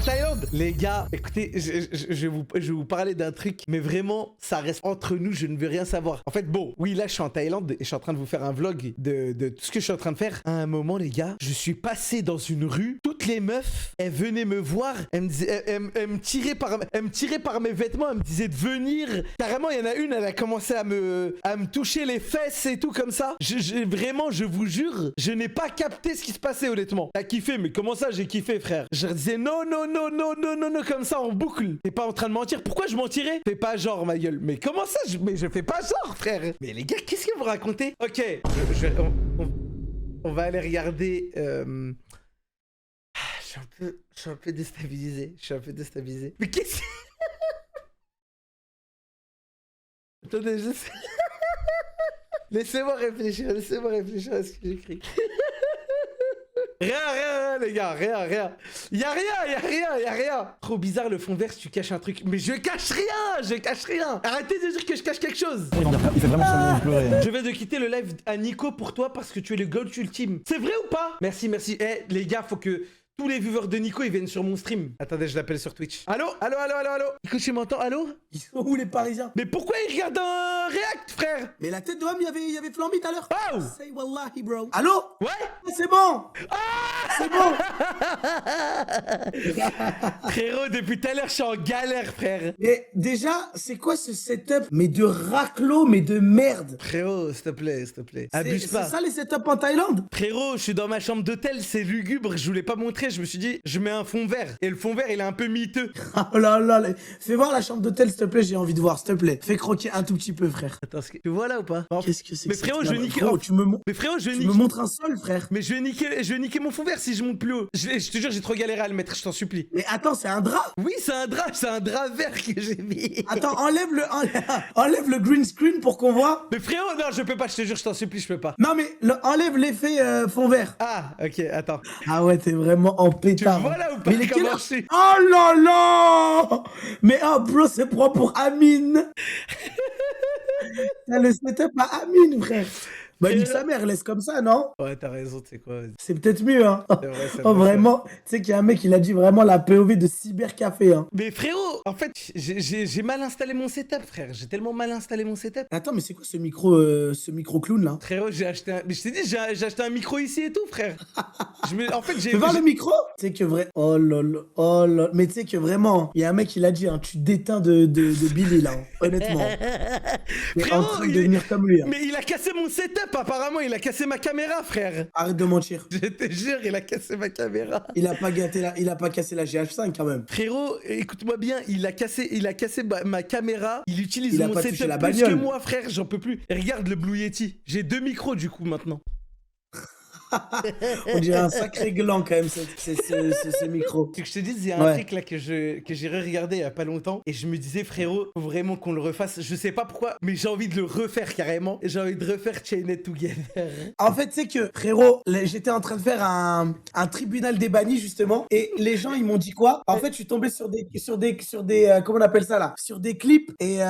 Thaïlande. Les gars, écoutez, je vais vous parler d'un truc, mais vraiment, ça reste entre nous, je ne veux rien savoir. En fait, bon, oui, là, je suis en Thaïlande et je suis en train de vous faire un vlog de tout ce que je suis en train de faire. À un moment, les gars, je suis passé dans une rue, toutes les meufs, elles venaient me voir, elles me tiraient par mes vêtements, elles me disaient de venir. Carrément, il y en a une, elle a commencé à me toucher les fesses et tout comme ça. Vraiment, je vous jure, je n'ai pas capté ce qui se passait, honnêtement. T'as kiffé, mais comment ça, j'ai kiffé, frère? Je leur disais non, comme ça, en boucle. T'es pas en train de mentir. Pourquoi je mentirais? Fais pas genre, ma gueule. Mais comment ça? Mais je fais pas genre, frère. Mais les gars, qu'est-ce que vous racontez? Ok, on va aller regarder. Je suis un peu déstabilisé. Mais qu'est-ce que... Attendez, je sais... Laissez-moi réfléchir à ce que j'écris. Rien, les gars, rien. Y'a rien. Trop bizarre le fond vert si tu caches un truc. Mais je cache rien. Arrêtez de dire que je cache quelque chose. Il fait vraiment semblant de pleurer. Je vais de quitter le live à Nico pour toi parce que tu es le GOAT ultime. C'est vrai ou pas? Merci. Eh, les gars, faut que tous les viewers de Nico, ils viennent sur mon stream. Attendez, je l'appelle sur Twitch. Allô? Nico, tu m'entends? Allô? Ils sont où les Parisiens? Mais pourquoi ils regardent un react, frère? Mais la tête de homme, il y avait Flamby tout à l'heure. Oh! Say wallahi, bro. Allô? Ouais? C'est bon. C'est bon. Frérot, depuis tout à l'heure, je suis en galère, frère. Mais déjà, c'est quoi ce setup? Mais de raclo, mais de merde. Frérot, s'il te plaît. Abuse pas. C'est ça les setups en Thaïlande? Frérot, je suis dans ma chambre d'hôtel, c'est lugubre, je voulais pas montrer, je me suis dit, je mets un fond vert. Et le fond vert, il est un peu miteux. Oh là là, fais voir la chambre d'hôtel, s'il te plaît, j'ai envie de voir, s'il te plaît. Fais croquer un tout petit peu, frère. Attends, tu vois là ou pas? Qu'est-ce que c'est Mais que frérot, ça? je vais niquer... Frérot, Mais frérot, je me montres un sol, frère. Mais je vais niquer mon fond vert si je monte plus haut. Je te jure, j'ai trop galéré à le mettre, je t'en supplie. Mais attends, c'est un drap. Oui, c'est un drap vert que j'ai mis. Attends, enlève le green screen pour qu'on voit. Mais frérot, non, je peux pas, je te jure, je t'en supplie, je peux pas. Non, mais enlève l'effet fond vert. Ah, ok, attends. Ah ouais, t'es vraiment en pétard. Tu vois là ou pas? Mais il est quelle heure? je suis? Oh là là. Mais oh bro, c'est propre pour Amine. T'as le setup à Amine, frère. Bah nique sa mère, laisse comme ça, non? Ouais, t'as raison, tu sais quoi. C'est peut-être mieux, hein. C'est vrai, Oh vraiment, tu sais qu'il y a un mec, il a dit vraiment la POV de Cybercafé, hein. Mais frérot, en fait, j'ai mal installé mon setup, frère. J'ai tellement mal installé mon setup. Attends, mais c'est quoi ce micro clown, là? Frérot, j'ai acheté un... Mais je t'ai dit, j'ai acheté un micro ici et tout, frère. En fait, j'ai... Fais voir le micro? Tu sais que vrai... Oh là là. Mais tu sais que vraiment, il y a un mec, il a dit, hein, tu déteins de Billy, là, hein. Honnêtement. Il est en train de devenir comme lui, hein. Mais il a cassé mon setup, apparemment. Il a cassé ma caméra, frère. Arrête de mentir. Je te jure, il a cassé ma caméra. Il a pas cassé la GH5 quand même. Frérot, écoute-moi bien, il a cassé ma caméra. Il utilise mon setup plus bagnole. que moi, frère. J'en peux plus. Et regarde le Blue Yeti. J'ai 2 micros du coup maintenant. On dirait un sacré gland quand même, ce micro. Tu que je te dise, il y a un truc là que j'ai regardé il y a pas longtemps et je me disais, frérot, faut vraiment qu'on le refasse. Je sais pas pourquoi, mais j'ai envie de le refaire carrément. J'ai envie de refaire Chained Together. En fait, tu sais que, frérot, j'étais en train de faire un tribunal des bannis justement et les gens ils m'ont dit quoi? En fait, je suis tombé sur des comment on appelle ça là? Sur des clips et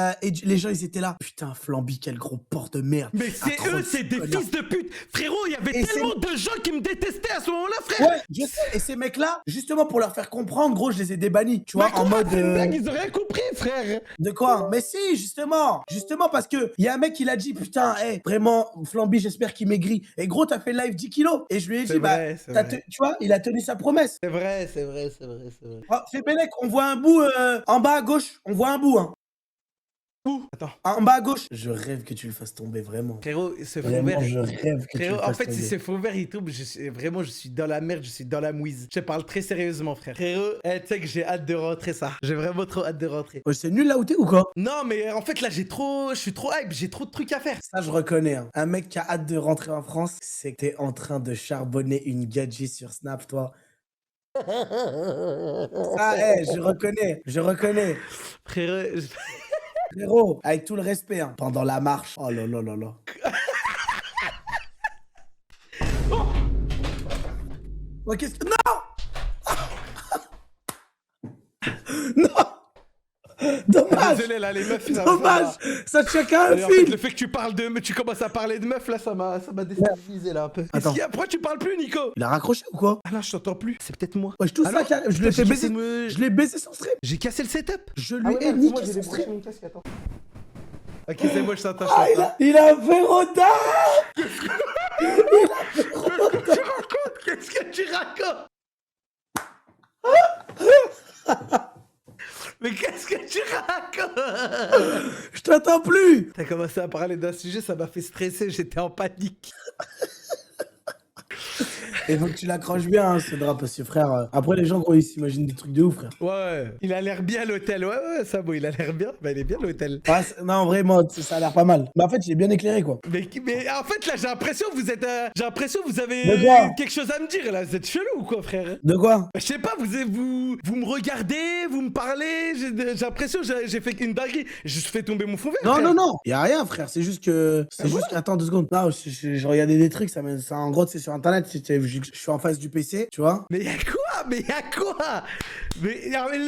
les gens ils étaient là. Putain, Flamby, quel gros porc de merde. Mais c'est eux, c'est des fils de pute. Frérot, il y avait tellement de gens qui me détestaient à ce moment-là, frère. Ouais, je sais. Et ces mecs-là, justement pour leur faire comprendre, gros, je les ai débannis. Tu vois, en mode. Ils ont rien compris, frère. De quoi? Mais si, justement. Justement parce que y a un mec qui l'a dit, putain, vraiment, Flamby, j'espère qu'il maigrit. Et gros, t'as fait live 10 kilos. Et je lui ai dit, tu vois, il a tenu sa promesse. C'est vrai. Oh, fais Bélec, on voit un bout en bas à gauche. On voit un bout, hein. Où? Attends. En bas à gauche. Je rêve que tu le fasses tomber, vraiment. Frérot, ce fond vraiment, vert. je rêve que tu le fasses en fait, tomber. si ce fond vert il tombe, je suis dans la merde, je suis dans la mouise. Je te parle très sérieusement, frère. Frérot, tu sais que j'ai hâte de rentrer ça. J'ai vraiment trop hâte de rentrer. Ouais, c'est nul là où t'es ou quoi? Non, mais en fait, là, je suis trop hype, j'ai trop de trucs à faire. Ça, je reconnais. Hein. Un mec qui a hâte de rentrer en France, c'est que t'es en train de charbonner une gadget sur Snap, toi. Ah, je reconnais. Frérot, avec tout le respect, hein, pendant la marche. Oh là là là là. Oh, qu'est-ce que... Non. Non. Dommage. dommage. Désolé, là, les meufs, ça Dommage. Ça tient qu'à un en fait, fil. le fait que tu parles de... Tu commences à parler de meufs, là, ça m'a déstabilisé, là, un peu. Attends. Pourquoi tu parles plus, Nico? Il a raccroché ou quoi? Ah là, je t'entends plus. C'est peut-être moi. Wesh, tout ça, Alors, je l'ai fait baiser. me- Je l'ai baisé son stream. J'ai cassé le setup. Je lui Ah ouais, ai merde, niqué moi, j'ai son débranché stream. mon casque, attends. Ok, c'est moi, je t'entends, Ah, je t'entends. il a fait retard. Qu'est-ce que tu racontes? Mais qu'est-ce que tu racontes? Je t'entends plus. T'as commencé à parler d'un sujet, ça m'a fait stresser, j'étais en panique. Il faut que tu l'accroches bien, hein, ce drap, parce que frère, après les gens, gros, ils s'imaginent des trucs de ouf, frère. Ouais, il a l'air bien l'hôtel, ouais, ça, bon, il a l'air bien, bah il est bien l'hôtel. Ah, non, vraiment, ça a l'air pas mal. Mais en fait, il est bien éclairé, quoi. Mais en fait, là, j'ai l'impression que vous êtes. J'ai l'impression que vous avez De quoi quelque chose à me dire, là. Vous êtes chelou ou quoi, frère? De quoi? Je sais pas, vous me regardez, vous me parlez. J'ai l'impression que j'ai fait une dinguerie. J'ai juste fait tomber mon fond vert. Non, frère. non, non, y a rien, frère. C'est juste que. C'est juste que. Attends 2 secondes. Non, je regardais des trucs, ça en gros, c'est sur internet. Je suis en face du PC, tu vois. Mais y'a quoi? Mais y'a quoi? Mais. Non, mais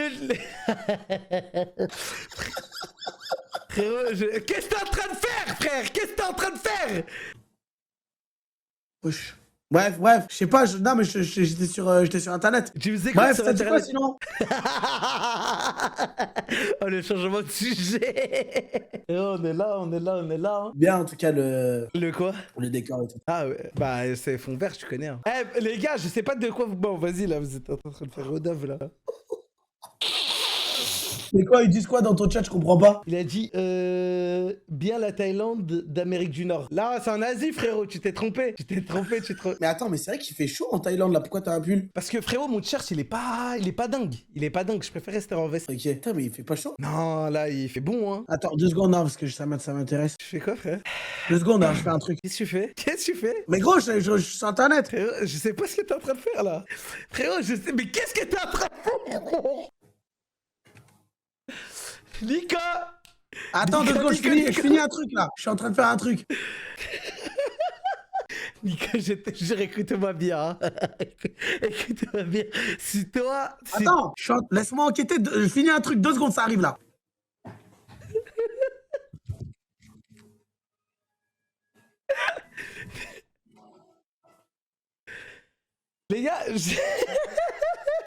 Frérot, qu'est-ce que t'es en train de faire, frère? Qu'est-ce que t'es en train de faire? Wesh. Bref, je sais pas, non, mais j'étais sur internet. Tu me sais Bref, sur ça dit quoi Internet? sinon? Oh, le changement de sujet. Et on est là, on est là, on est là. Hein. Bien, en tout cas, le Quoi? décor et tout. Ah ouais, bah c'est fond vert, tu connais. Hein. Eh les gars, je sais pas de quoi vous... Bon, vas-y là, vous êtes en train de faire Rodave là. Mais quoi, ils disent quoi dans ton chat? Je comprends pas. Il a dit bien la Thaïlande d'Amérique du Nord. Là, c'est en Asie, frérot, tu t'es trompé. Tu t'es trompé, Mais attends, mais c'est vrai qu'il fait chaud en Thaïlande là, pourquoi t'as un pull? Parce que frérot, mon t-shirt, il est pas dingue. Il est pas dingue, je préfère rester en veste. Ok, putain, mais il fait pas chaud? Non, là, il fait bon, hein. Attends, 2 secondes, non, parce que ça m'intéresse. Tu fais quoi, frère? 2 secondes, hein, je fais un truc. Qu'est-ce que tu fais? Qu'est-ce que tu fais? Mais gros, je suis sur internet. Frérot, je sais pas ce que t'es en train de faire, là. Frérot, je sais... Mais qu'est-ce que t'es en train de faire? Nico! Attends 2 secondes, je finis un truc là. Je suis en train de faire un truc. Nico, je te jure, écoute-moi bien. Hein. Écoute-moi bien. Si toi... Attends, laisse-moi enquêter. Je finis un truc, 2 secondes, ça arrive là. Les gars,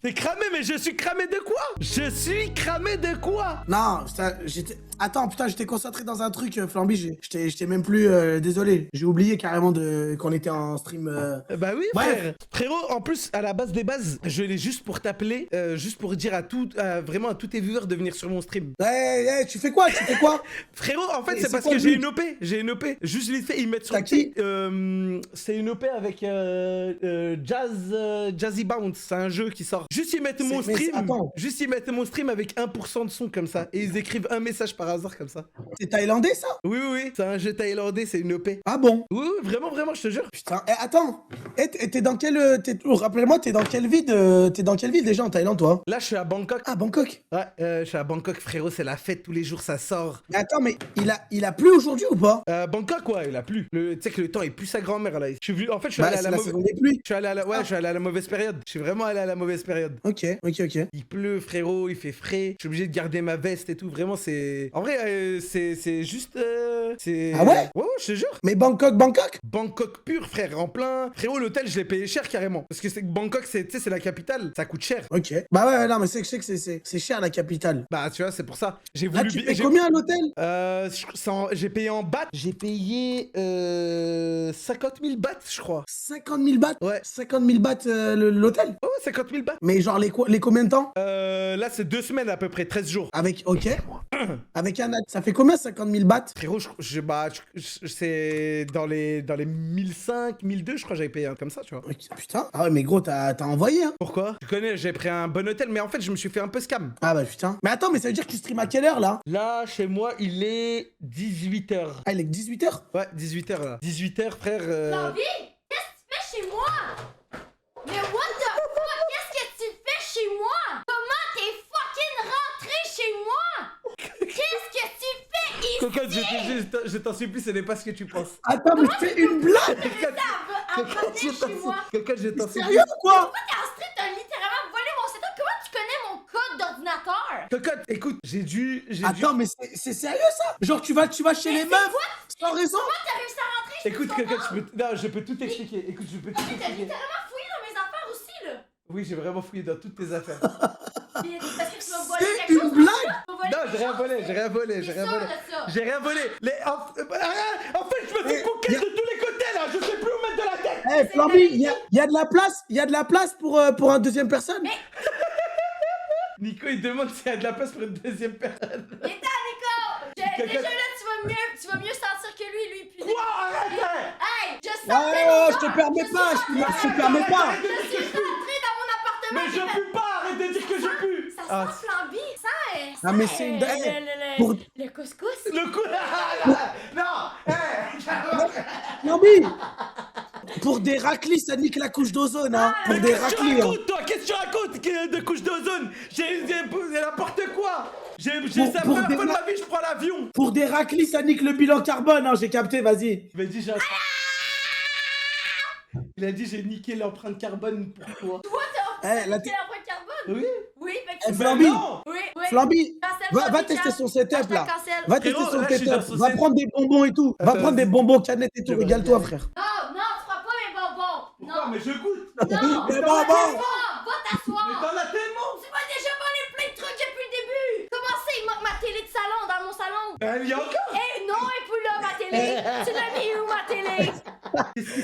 t'es cramé, mais je suis cramé de quoi? Je suis cramé de quoi? Non, j'étais. Attends, putain, j'étais concentré dans un truc, Flamby. J'étais même plus. Désolé. J'ai oublié carrément qu'on était en stream. Bah oui, Bref. frère. Frérot, en plus, à la base des bases, je l'ai juste pour t'appeler, juste pour dire vraiment à tous tes viewers de venir sur mon stream. Hey, tu fais quoi? Frérot, en fait, Mais c'est c'est parce quoi que le j'ai but? une OP. J'ai une OP. Juste vite fait, ils mettent sur T'as le qui? petit. C'est une OP avec Jazzy Bounce. C'est un jeu qui sort. Juste ils mettent mon Mais stream. attends. Juste ils mettent mon stream avec 1% de son comme ça. Et ils écrivent un message par hasard comme ça. C'est thaïlandais ça? Oui, oui, oui. C'est un jeu thaïlandais, c'est une OP. Ah bon? Oui, oui, vraiment, vraiment, je te jure. Putain, attends. T'es dans quelle. Rappelle-moi, t'es dans quelle ville déjà en Thaïlande, toi? Là, je suis à Bangkok. Ah, Bangkok. Ouais, je suis à Bangkok, frérot. C'est la fête tous les jours, ça sort. Mais attends, mais il a plu aujourd'hui ou pas? Bangkok, ouais, il a plu. Tu sais que le temps est plus sa grand-mère là. Je suis venu. En fait, je suis allé à c'est la la mauvaise. saison des pluies. Je suis allé à la... Ouais, je suis allé à la mauvaise période. Je suis vraiment allé à la mauvaise période. Ok. Il pleut, frérot, il fait frais. Je suis obligé de garder ma veste et tout. Vraiment, c'est. En vrai, c'est juste. C'est. Ah ouais? Ouais, je te jure. Mais Bangkok? Bangkok pur, frère, en plein. Frérot, l'hôtel, je l'ai payé cher carrément. Parce que c'est que Bangkok, tu sais, c'est la capitale. Ça coûte cher. Ok. Bah ouais, non, mais je sais que c'est cher la capitale. Bah, tu vois, c'est pour ça. J'ai Là, voulu. tu payes combien à l'hôtel? J'ai payé en bahts. J'ai payé 50 000 bahts, je crois. 50 000 bahts? Ouais. 50 000 bahts l'hôtel? Oh, 50 000 bahts. Mais genre les combien de temps? Là, c'est 2 semaines à peu près, 13 jours. Avec, ok. Avec ça fait combien 50 000 bahts? Frérot, c'est dans les 1005, 1002, je crois, j'avais payé un comme ça, tu vois. Ok, putain. Ah ouais, mais gros, t'as envoyé, hein? Pourquoi? Tu connais, j'ai pris un bon hôtel, mais en fait, je me suis fait un peu scam. Ah bah putain. Mais attends, mais ça veut dire que tu stream à quelle heure là? Là, chez moi, il est 18h. Ah, il est 18h? Ouais, 18h là. 18h, frère. Barbie, qu'est-ce que tu fais chez moi? Mais what the fuck? Qu'est-ce que tu fais chez moi? Comment t'es fucking rentré chez moi? Qu'est-ce que tu fais ici? Cocotte, je t'en supplie, ce n'est pas ce que tu penses. Attends, mais c'est une blague! À revenir chez moi. Cocotte, je t'en supplie. Sérieux ou quoi? Pourquoi t'es en street? T'as littéralement volé mon setup. Comment tu connais mon code ordinateur. Cocotte, écoute, j'ai dû... Attends, mais c'est sérieux ça? Genre tu vas chez les meufs sans raison? Comment t'as réussi à rentrer? Écoute, Cocotte, non, je peux tout t'expliquer. Écoute, je peux tout Mais t'as t'expliquer. littéralement fouillé dans mes affaires aussi, là. Oui, j'ai vraiment fouillé dans toutes tes affaires. Parce que tu vas voler C'est quelque une chose. blague? Tu vas voler Non, quelque j'ai rien chose. volé, j'ai rien volé, j'ai T'es rien sûr volé. de ça? J'ai rien volé. En fait, je me fais coquer de tous les côtés là. Je sais plus où mettre de la tête. Eh, Flamby, il y a de la place? Il y a de la place pour un deuxième personne? Nico, il demande s'il y a de la place pour une deuxième personne. Viens-t'en, Nico! Déjà là, tu vas mieux sentir que lui, puis... Quoi? Arrête! Hey, je Oh, sentais je déjà. te permets pas, je te permets pas. Je suis rentrée dans mon appartement. Mais je pue pas. Arrête de dire que je pue. Ça Ah, sent Flamby, ça... Ah, mais c'est une dingue. Pour- Le couscous. le coup. Non. Flamby! Pour des raclis, ça nique la couche d'ozone, hein. Pour Mais des qu'est-ce que tu raclis, hein. racontes, toi? Qu'est-ce que tu racontes de couche d'ozone? J'ai n'importe quoi. C'est la Pour première des fois de ma- ma vie, je prends l'avion. Pour des raclis, ça nique le bilan carbone, hein. J'ai capté, vas-y. Il m'a dit, il a dit, j'ai niqué l'empreinte carbone pour toi. Toi, Eh, t'as la niqué l'empreinte carbone? Oui. Oui, fait que Eh, tu... Flamby, non. Oui. Flamby, Cancel-moi, va Michel. tester son setup, là. Cancel. Va tester Frérot, son là, je suis setup. dans son Va set. prendre des bonbons et tout. Va Attends, prendre des vas-y. bonbons, canettes et tout. Je vais Régale-toi, regarder. frère. Non, tu feras pas mes bonbons. Pourquoi? Non. Mais je goûte. Non. Mais Va bonbons. t'asseoir. Va Mais t'asseoir. t'en as tellement. Tu m'as déjà volé plein de trucs depuis le début. Comment ça, il manque ma télé de salon dans mon salon? Il y a encore. Eh non, elle est plus là, ma télé. Tu l'as mis où, ma télé?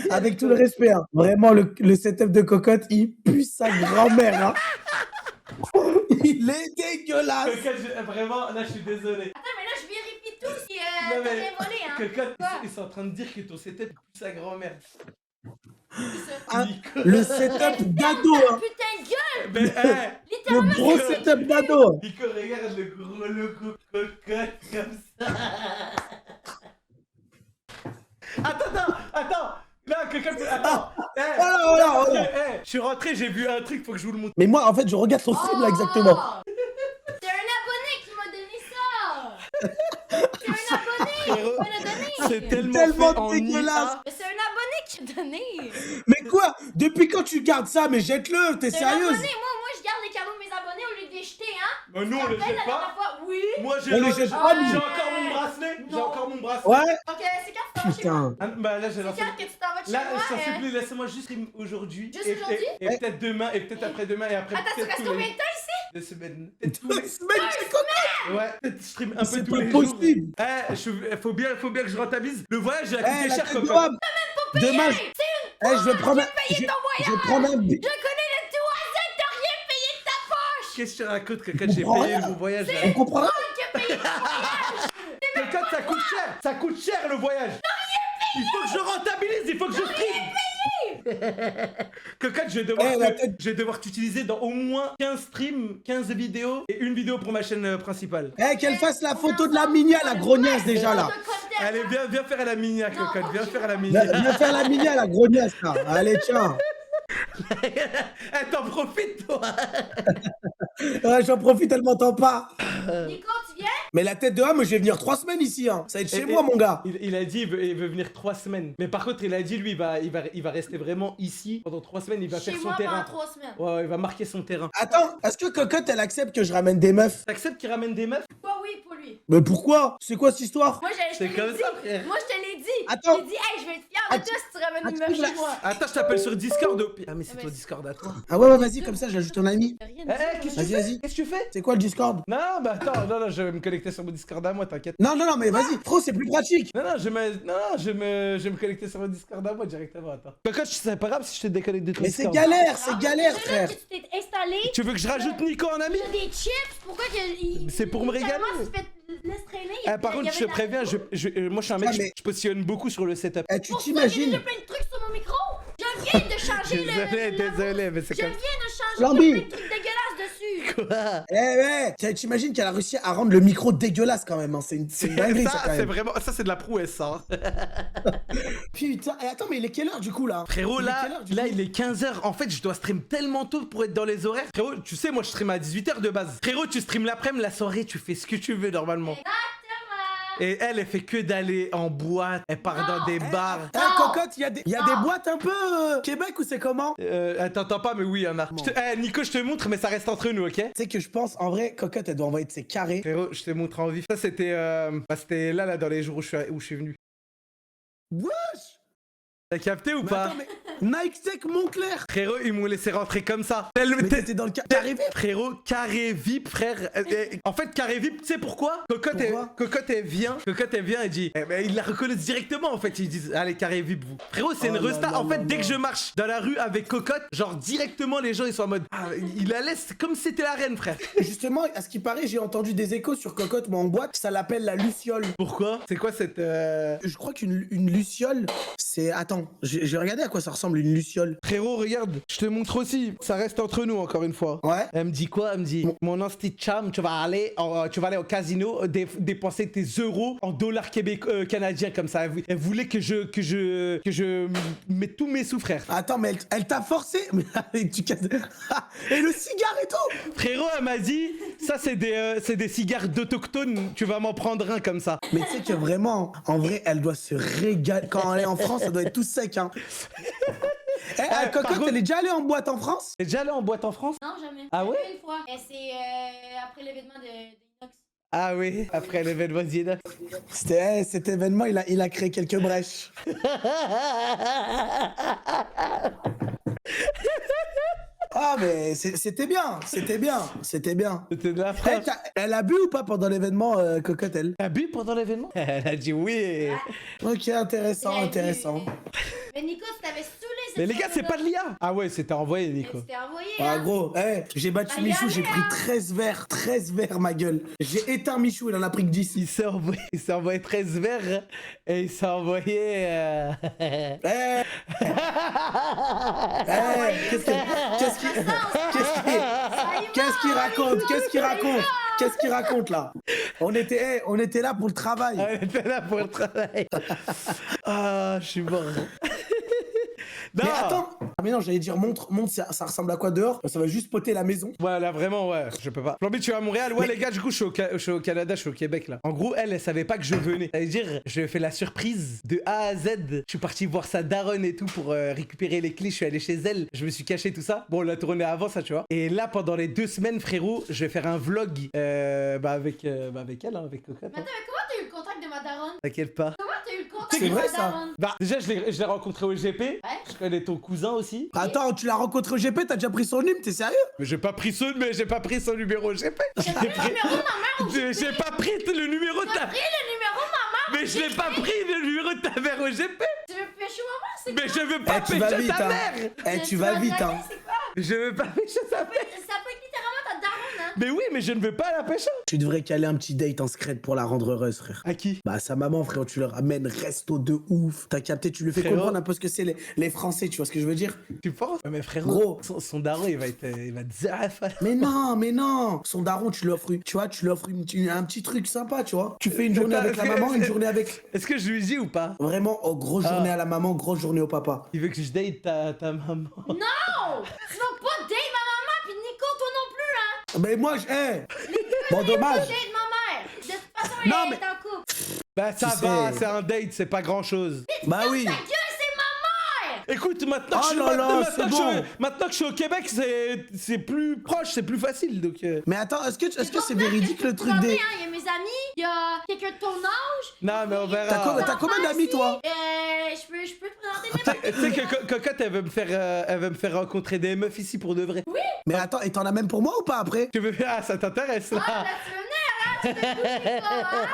Avec tout le respect, hein. Vraiment, le setup de cocotte, il pue sa grand-mère, hein. Il est dégueulasse. Vraiment, là, je suis désolé. Attends, mais là, je vérifie tout si Non, t'as mais- rien volé, hein. Cocotte, Quoi? ils sont en train de dire que ton setup pue sa grand-mère. Hein, Nico. le setup d'ado, hein. Putain de gueule! Mais, Le Littéralement, gros setup d'ado. Nico, regarde le gros logo cocotte comme ça. Attends. Là, cocotte, attends. Voilà. Je suis rentré, j'ai vu un truc, faut que je vous le montre. Mais moi, en fait, je regarde son stream, là, exactement. Oh! C'est un abonné qui m'a donné ça! C'est un abonné qui Frérot, me l'a donné! C'est tellement Tellement fait en dégueulasse. IA. Mais c'est un abonné qui m'a donné! Mais quoi? Depuis quand tu gardes ça? Mais jette-le, t'es C'est un sérieuse? abonné! Moi, je garde les cadeaux de mes abonnés au lieu de les jeter, hein? Mais nous, on les Rappelle jette la pas. dernière fois? Oui! Moi, On les jette pas, nous. j'ai encore mon bracelet. J'ai Non. encore mon bracelet. Ouais? Ok, c'est quand tu t'en vas chez moi? Putain. Ah, bah là, j'ai lancé. C'est quand que tu t'en vas de chez Là, moi? s'il te plaît, laissez-moi juste stream aujourd'hui. Juste Et- aujourd'hui? Et peut-être demain, et peut-être après-demain, et après Attends, tu peut-être restes tous combien les de temps ici? 2 semaines. Peut-être tous 2 les... semaines, c'est cocotte. Ouais, peut-être stream un peu C'est tous pas les jours. possible. Faut bien que je rentabilise. Le voyage, il a coûté Eh, la cher, tête de cocotte. homme. Demain, je vais prendre un... Payer ton Je vais prendre un... Je connais le tout hasard que t'as rien payé de ta poche! Qu'est-ce que tu racontes, cocotte? J'ai comprends payé rien. mon voyage. On comprend rien. Qui a payé ton voyage? Cocotte, ça coûte cher. Ça coûte cher, le voyage. Il faut que je rentabilise, il faut que je stream. Cocotte, Eh, la tête- je vais devoir t'utiliser dans au moins 15 streams, 15 vidéos et une vidéo pour ma chaîne principale. Eh, qu'elle fasse la photo de la Minia, la grognasse, déjà, là. Allez, viens faire à la minia, Non, cocotte, viens faut faire à la que- minia. Viens faire la Minia, la grognasse, là. Allez, tiens. Eh, t'en profites, toi. Ouais, j'en profite, elle m'entend pas. Nico, tu viens? Mais la tête de homme, je vais venir 3 semaines ici, hein. Ça va être chez Et- moi, mon gars. Il a dit il veut venir 3 semaines. Mais par contre, il a dit lui, il va rester vraiment ici pendant 3 semaines. Il va Chez faire son moi pendant terrain. 3 semaines. Ouais, il va marquer son terrain. Attends, est-ce que Cocotte, elle accepte que je ramène des meufs? T'acceptes qu'il ramène des meufs? Bah oui, pour lui. Mais pourquoi? C'est quoi cette histoire? Moi, je C'est te comme l'ai ça, dit. frère. Moi, je te l'ai dit. Attends. J'ai dit, hey, je vais être fière de toi si tu ramènes une meuf active la- chez moi. Attends, je t'appelle sur Discord. Ah, mais c'est mais ton c'est- Discord à toi. Ah ouais, vas-y, comme ça, j'ajoute ton ami. Y'a rien Eh, de dire, qu'est-ce que moi. tu Vas-y, fais? vas-y. Qu'est-ce que tu fais? C'est quoi le Discord? Non, bah attends, non, je vais me connecter sur mon Discord à moi, t'inquiète. Non, mais vas-y. Frérot, c'est plus pratique. Non, je vais me connecter sur mon Discord à moi directement, attends. Cocotte, c'est pas grave si je te déconnecte de ton Mais c'est Discord. galère, Ah, c'est galère, c'est frère. là que tu t'es installé. Tu veux que je rajoute Nico en ami? J'ai des chips. Pourquoi que. C'est pour me régaler. Tu te fais laisse traîner. Ah, par contre, je te préviens, moi je suis un mec, Ah, mais- je positionne beaucoup sur le setup. Eh, tu Pour ça, j'ai déjà t'imagines? plein de trucs sur mon micro. Je viens de changer Désolé, mais c'est Je viens comme de changer Flamby. plein de trucs dégueulasses dessus. quoi. T'imagines qu'elle a réussi à rendre le micro dégueulasse quand même, hein. C'est une dinguerie, ça, quand c'est même. vraiment, ça c'est de la prouesse, ça. Putain, et attends, mais il est quelle heure, du coup, là? Frérot, Il est là, quelle heure, du là coup il est 15h. En fait, je dois stream tellement tôt pour être dans les horaires. Frérot, tu sais, moi je stream à 18h de base. Frérot, tu stream l'après-midi, la soirée, tu fais ce que tu veux normalement. Exactement. Et elle fait que d'aller en boîte, elle part dans des bars. Cocotte, il y a des boîtes un peu Québec ou c'est comment? T'entends pas, mais oui, il y en a. Nico, je te montre, mais ça reste entre nous, ok? Tu sais que je pense, en vrai, Cocotte, elle doit envoyer de ses carrés. Frérot, je te montre en vif. Ça, c'était là, dans les jours où je suis venu. Wesh! T'as capté ou Mais pas? attends, mais Nike Tech Montclair! Frérot, ils m'ont laissé rentrer comme ça. Mais t'étais dans le carré VIP? Frérot, carré VIP, frère. En fait, carré VIP, tu sais pourquoi? Cocotte, elle vient, elle dit. Ils la reconnaissent directement, en fait. Ils disent, allez, carré VIP, vous. Frérot, c'est une resta. En fait, dès que je marche dans la rue avec Cocotte, genre directement, les gens, ils sont en mode. Ah, il la laisse comme si c'était la reine, frère. Justement, à ce qui paraît, j'ai entendu des échos sur Cocotte, mais en boîte, ça l'appelle la Luciole. Pourquoi? C'est quoi cette. Je crois qu'une Luciole, c'est. Attends, j'ai regardé à quoi ça ressemble une Luciole. Frérot, regarde, je te montre aussi. Ça reste entre nous, encore une fois. Ouais. Elle me dit quoi? Elle me dit, mon instinct cham, tu vas aller au casino, dépenser tes euros en dollars canadiens comme ça. Elle voulait que je mette tous mes sous, frère. Attends, mais elle t'a forcé. Mais tu casses. Et le cigare et tout. Frérot, elle m'a dit, ça c'est des cigares d'autochtones, tu vas m'en prendre un comme ça. Mais tu sais que vraiment, en vrai, elle doit se régaler. Quand elle est en France, ça doit être tout sec, hein. Cocotte, elle est déjà allée en boîte en France? T'es déjà allé en boîte en France? Non, jamais. Ah ouais? Une fois. Et c'est après l'événement de Inox. Ah oui, après l'événement d'Inox. Cet événement, il a créé quelques brèches. Ah mais c'était bien. C'était de la frappe. Elle a bu ou pas pendant l'événement, Cocotte, elle? Elle a bu pendant l'événement? Elle a dit oui. Ok, intéressant. Mais Nico, tu t'avais saoulé. Mais les gars, c'est pas de l'IA. Ah ouais, c'était envoyé, Nico. C'était envoyé. Ah hein. gros, j'ai battu Michou, j'ai pris 13 verres, ma gueule. J'ai éteint Michou, il en a pris que 10. Il s'est envoyé 13 verres et il s'est envoyé. Qu'est-ce qu'il raconte là? On était là pour le travail. On était là pour le travail. Ah, je suis mort. Non. Mais attends. Ah mais non, j'allais dire montre ça ressemble à quoi dehors? Ça va juste poter la maison. Ouais, là vraiment, ouais, je peux pas. Flamby, tu es à Montréal? Ouais, les gars, du coup, je suis au Canada, je suis au Québec là. En gros, elle savait pas que je venais. Ça veut dire, je lui ai fait la surprise de A à Z. Je suis parti voir sa daronne et tout pour récupérer les clés. Je suis allé chez elle, je me suis caché tout ça. Bon, on l'a tourné avant ça, tu vois. Et là, pendant les 2 semaines, frérot, je vais faire un vlog avec elle, hein, avec Cocotte. Mais attends, mais comment t'as eu le contact de ma daronne? T'inquiète pas. Comment t'as eu le contact C'est de vrai, ma ça? daronne? Bah, déjà, je l'ai rencontré au GP. Ouais. Je connais ton cousin aussi. Attends, tu l'as rencontré au GP, t'as déjà pris son numéro, t'es sérieux? Mais j'ai pas pris son numéro au GP. J'ai pris le numéro de ma mère. J'ai pas pris le numéro de ta. J'ai pris le numéro de ma mère. Mais je l'ai pas pris le numéro de ta mère au GP. Tu veux pêcher ma mère, c'est Mais je veux pas tu vas pêcher vite, ta hein. mère. Tu vas vite, hein. C'est quoi? Je veux pas pêcher sa mère. Ça peut être littéralement ta daronne, hein. Mais oui, mais je ne veux pas la pêcher. Tu devrais caler un petit date en secret pour la rendre heureuse, frère. À qui? Bah, sa maman, frère, tu le ramènes resto de ouf. T'as capté, tu lui fais Frérot. comprendre un peu ce que c'est les Français, tu vois ce que je veux dire? Tu penses? Mais frérot, Gros. son daron, il va te zaf. Mais non. Son daron, tu lui offres un petit truc sympa, tu vois. Tu fais une journée avec la maman, une journée avec. Est-ce que je lui dis ou pas? Vraiment, oh, grosse journée à la maman, grosse journée au papa. Il veut que je date ta maman. Non! Tu vas pas date ma maman, puis Nico, toi non plus, hein. Mais moi, bon, dommage. Date ma mère. De toute façon, Non, elle mais- est en couple. Bah ça Tu va, sais. c'est un date, c'est pas grand chose. Bah oui. Ta gueule, c'est ma mère. Écoute, maintenant, Oh que, je, là là, maintenant, c'est que bon. maintenant que je suis au Québec, c'est plus proche, c'est plus facile. Donc, Mais attends, est-ce que c'est Ton véridique frère, le tu truc vas des. bien, hein. Il y a mes amis, il y a quelqu'un de ton âge. Non, mais on verra. T'as combien d'amis, toi? Je peux te présenter mes Tu sais que Cocotte, elle veut me faire rencontrer des meufs ici pour de vrai. Mais attends, et t'en as même pour moi ou pas après? Tu veux Ah, ça t'intéresse là? Ah, là, tu veux venir, là? Tu te couches, toi, hein?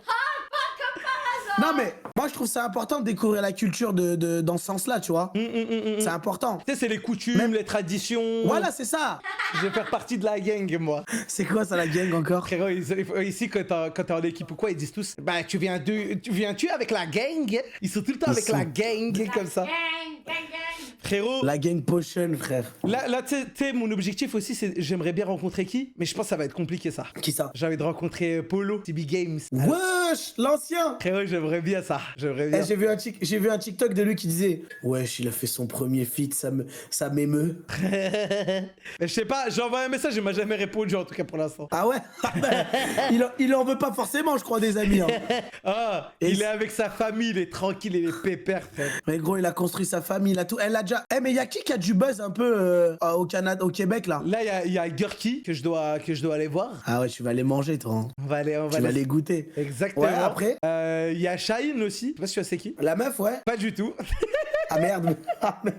Ah, pas comme par hasard. Non, mais moi, je trouve ça important de découvrir la culture dans ce sens-là, tu vois. C'est important. Tu sais, c'est les coutumes, Même- les traditions. Voilà, c'est ça. Je vais faire partie de la gang, moi. C'est quoi ça, la gang encore? Frérot, ici, quand t'es en équipe ou quoi, ils disent tous bah, tu viens-tu avec la gang? Ils sont tout le temps avec la gang, comme ça. Gang, gang, gang. Frérot, La gang potion, frère. là tu sais, mon objectif aussi, c'est j'aimerais bien rencontrer qui, mais je pense que ça va être compliqué ça. Qui ça? J'ai envie de rencontrer Polo, TB Games. Wesh, l'ancien. Frérot, j'aimerais bien ça. J'aimerais bien. Eh, j'ai vu un TikTok de lui qui disait wesh, il a fait son premier feat, ça m'émeut. Mais je sais pas, j'ai envoyé un message, il m'a jamais répondu en tout cas pour l'instant. Ah ouais. Ah ben, il en veut pas forcément, je crois, des amis. Hein. Ah, Et il c'est- est avec sa famille, il est tranquille, il est pépère, frère. Mais gros, il a construit sa famille, il a tout. Elle a déjà. Eh, mais y a qui a du buzz un peu au Canada, au Québec là? Là, il y a Gurky que je dois aller voir. Ah ouais, tu vas les manger, toi. Hein. On va aller. Tu vas les goûter. Exactement. Ouais, après Il y a Shaheen aussi. Je sais pas si tu vois c'est qui. La meuf, ouais. Pas du tout. Ah merde. Ah, merde.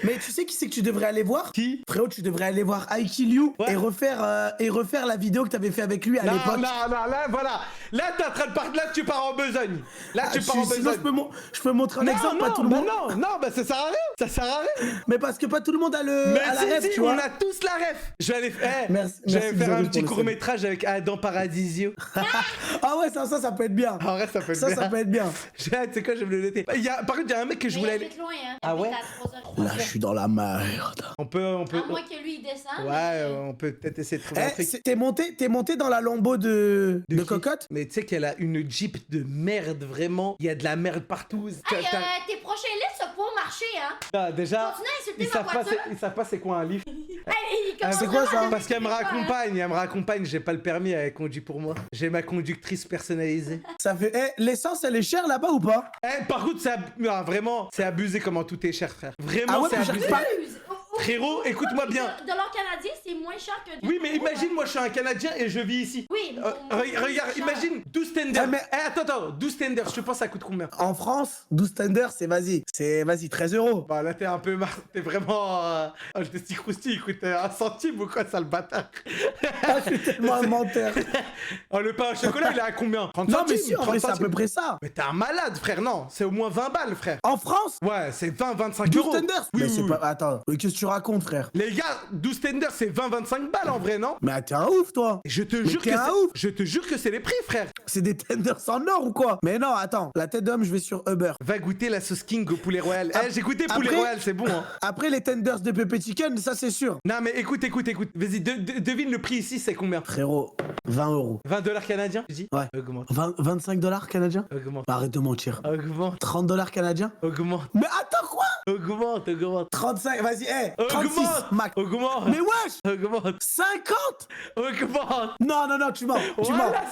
Mais tu sais qui c'est que tu devrais aller voir? Qui? Frérot, tu devrais aller voir I Kill You Ouais. et refaire la vidéo que t'avais fait avec lui à Non, l'époque. là, voilà. Là, t'es en train de partir. Là, tu pars en besogne. Là, tu pars en Sinon, besogne. je peux montrer un exemple, pas tout le monde. non, bah ça sert à rien. Ça sert à rien. Mais parce que pas tout le monde a Mais la si, rêve, si, tu on vois. a tous la ref. Je vais aller, Merci, je vais merci, faire un Xavier, petit pour le court-métrage avec Adam Paradisio. Ah ouais, ça peut être bien. En vrai, ça peut être Ça bien. peut être bien. Tu sais quoi, je vais le noter. Par contre, il y a un mec que je Mais voulais il aller. habite loin, hein. Ah ouais? Là, je suis dans la merde. On peut. À moins que lui, il descende. Ouais, on peut peut-être essayer de trouver un truc. T'es monté dans la Lambo de qui cocotte? Mais tu sais qu'elle a une Jeep de merde, vraiment. Il y a de la merde partout. Hey, tes prochains livres, ça pourra marcher, hein. Déjà, Continue à insulter ils ma savent, pas, voiture. ils savent pas c'est quoi un livre. Hey, il commence c'est quoi, vraiment ça? à Parce qu'elle me devenir quoi, hein. raccompagne, j'ai pas le permis, elle conduit pour moi. J'ai ma conductrice personnalisée. Ça fait. Eh, l'essence, elle est chère là-bas ou pas? Par contre, vraiment, c'est abusé comment tout est cher, frère. Vraiment, Ah ouais, c'est mais j'arrive abusé. pas. Frérot, écoute-moi bien. De l'or canadien, c'est moins cher que du. Oui, mais imagine, moi, je suis un Canadien et je vis ici. Oui, Regarde, imagine, 12 tenders. Ah, mais- Attends, 12 tenders, je pense ça coûte combien? En France, 12 tenders, c'est vas-y. C'est vas-y, 13 €. Bah là, t'es un peu t'es vraiment. Le testi croustille, il coûte 1 centime ou quoi, sale bâtard? Ah, je suis tellement un menteur. Oh, le pain au chocolat, il est à combien? 30 Non, centimes mais si, en 30 vrai, c'est à centimes. peu près ça. Mais t'es un malade, frère, non. C'est au moins 20 balles, frère. En France, Ouais, c'est 20-25 12 euros. tenders. Oui, Mais oui, c'est oui. pas. Attends, qu'est-ce que tu racontes, frère? Les gars, 12 tenders, c'est 20-25 balles en vrai, non? Mais t'es un ouf, toi. Et je te Mais jure t'es que un c'est. ouf. Je te jure que c'est les prix, frère. C'est des tenders en or ou quoi? Mais non, attends. La tête d'homme, je vais sur Uber. Va goûter la sauce King au poulet royal. J'ai goûté poulet après- royal, c'est bon, hein. Après, les tenders de Pepe Chicken, ça, c'est sûr. Non, mais écoute. Vas-y, devine le prix ici, c'est combien? Frérot, 20 €. 20 $ canadiens, tu dis? Ouais. Augmente. 25 $ canadiens? Augmente. Arrête de mentir. Augmente. 30 $ canadiens? Augmente. Mais attends, quoi? Augmente. 35, vas-y, 36, Augmente. max. Augmente. Mais wesh! Augmente. 50! Augmente. Non, tu mens. Tu mens. Voilà,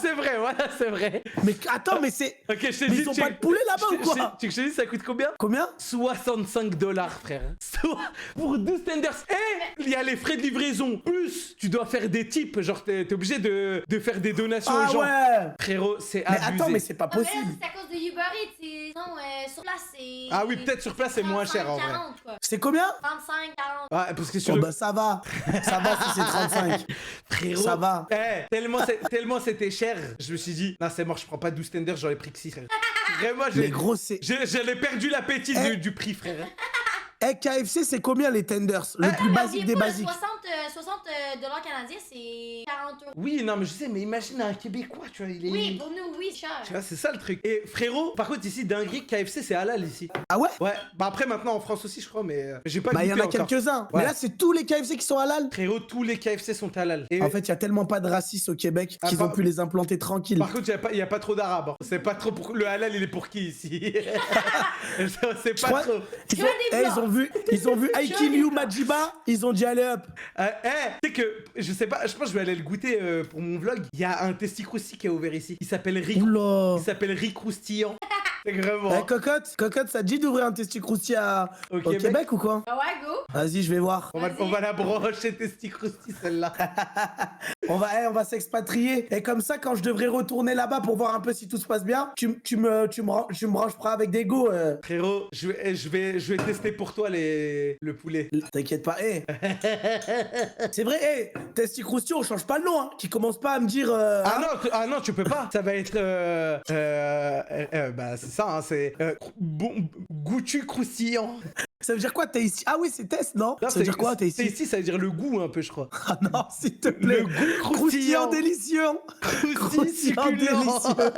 c'est vrai. Mais attends, mais c'est. Ok, je t'ai Mais dit. ils ont pas de poulet là-bas ou quoi? Tu sais, ça coûte combien? Combien? 65 $, frère. Pour 12 tenders. Et il y a les frais de livraison. Plus, tu dois faire des tips. Genre, t'es obligé de faire des donations Ah aux gens. ouais! Frérot, c'est Mais abusé. attends, mais c'est pas Non, mais là, possible. c'est à cause de Uber Eats. Sinon, sur place, c'est. Ah oui, peut-être sur place, c'est moins cher en vrai. 40, quoi. C'est combien? 35, 40. Ouais, parce que sur Oh le... bah ça va. Ça va si c'est 35. Frérot, Ça va. tellement c'était cher, je me suis dit, non, c'est mort, je prends pas 12 tenders, j'aurais pris que 6, frère. Vraiment, Mais gros, c'est. j'avais perdu l'appétit Eh. du prix, frère. Eh, KFC, c'est combien les tenders? Le plus basique des basiques. 60 $ canadiens, c'est 40 €. Oui, non, mais je sais, mais imagine un Québécois, tu vois, il est... Oui, pour nous, oui, c'est cher. Tu vois, c'est ça le truc. Et frérot, par contre, ici, dinguerie, KFC, c'est halal ici. Ah ouais? Ouais, bah après, maintenant, en France aussi, je crois, mais j'ai pas Bah, il y en a goûté encore. quelques-uns. Ouais. Mais là, c'est tous les KFC qui sont halal. Frérot, tous les KFC sont halal. Et En fait, il y a tellement pas de racistes au Québec Ah, qu'ils par- ont pu les implanter tranquilles. par contre, il y a pas trop d'arabes. Hein. C'est pas trop pour... Le halal, il est pour qui ici? C'est Je pas crois- trop. Ils ont, Que des blancs. ils ont vu I Que Kill des You blancs. Majiba, ils ont dit allez hop. Tu sais que, je sais pas, je pense que je vais aller le goûter pour mon vlog. Il y a un testicroussi qui est ouvert ici. Il s'appelle Rick. Oula. Il s'appelle Rick Croustillant. C'est Eh, vraiment. Cocotte, ça te dit d'ouvrir un testicrousti au Québec ou quoi? Ah ouais, go. Vas-y, je vais voir. On va la brancher testicroussi celle-là. On va s'expatrier. Et comme ça, quand je devrais retourner là-bas pour voir un peu si tout se passe bien, tu me brancheras avec des go. Frérot, je vais tester pour toi le poulet. T'inquiète pas, c'est vrai, testicrousti, on change pas le nom, hein. Qui commence pas à me dire. Ah non, tu peux pas. Ça va être bah c'est ça, hein, c'est goûtu croustillant. Ça veut dire quoi, t'es ici? Ah oui, c'est test, non? Non, Ça veut dire quoi, t'es ici? ça veut dire le goût un peu, je crois. Ah non, s'il te plaît. Le goût Croustillant croustillant. délicieux. Croustillant Croustillant succulent. délicieux.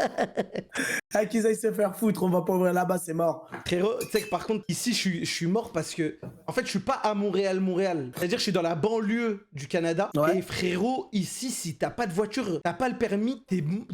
Ah, qu'ils aillent se faire foutre, on va pas ouvrir là-bas, c'est mort. Frérot, tu sais que par contre, ici, je suis mort parce que, en fait, je suis pas à Montréal. C'est-à-dire, je suis dans la banlieue du Canada. Ouais. Et frérot, ici, si t'as pas de voiture, t'as pas le permis,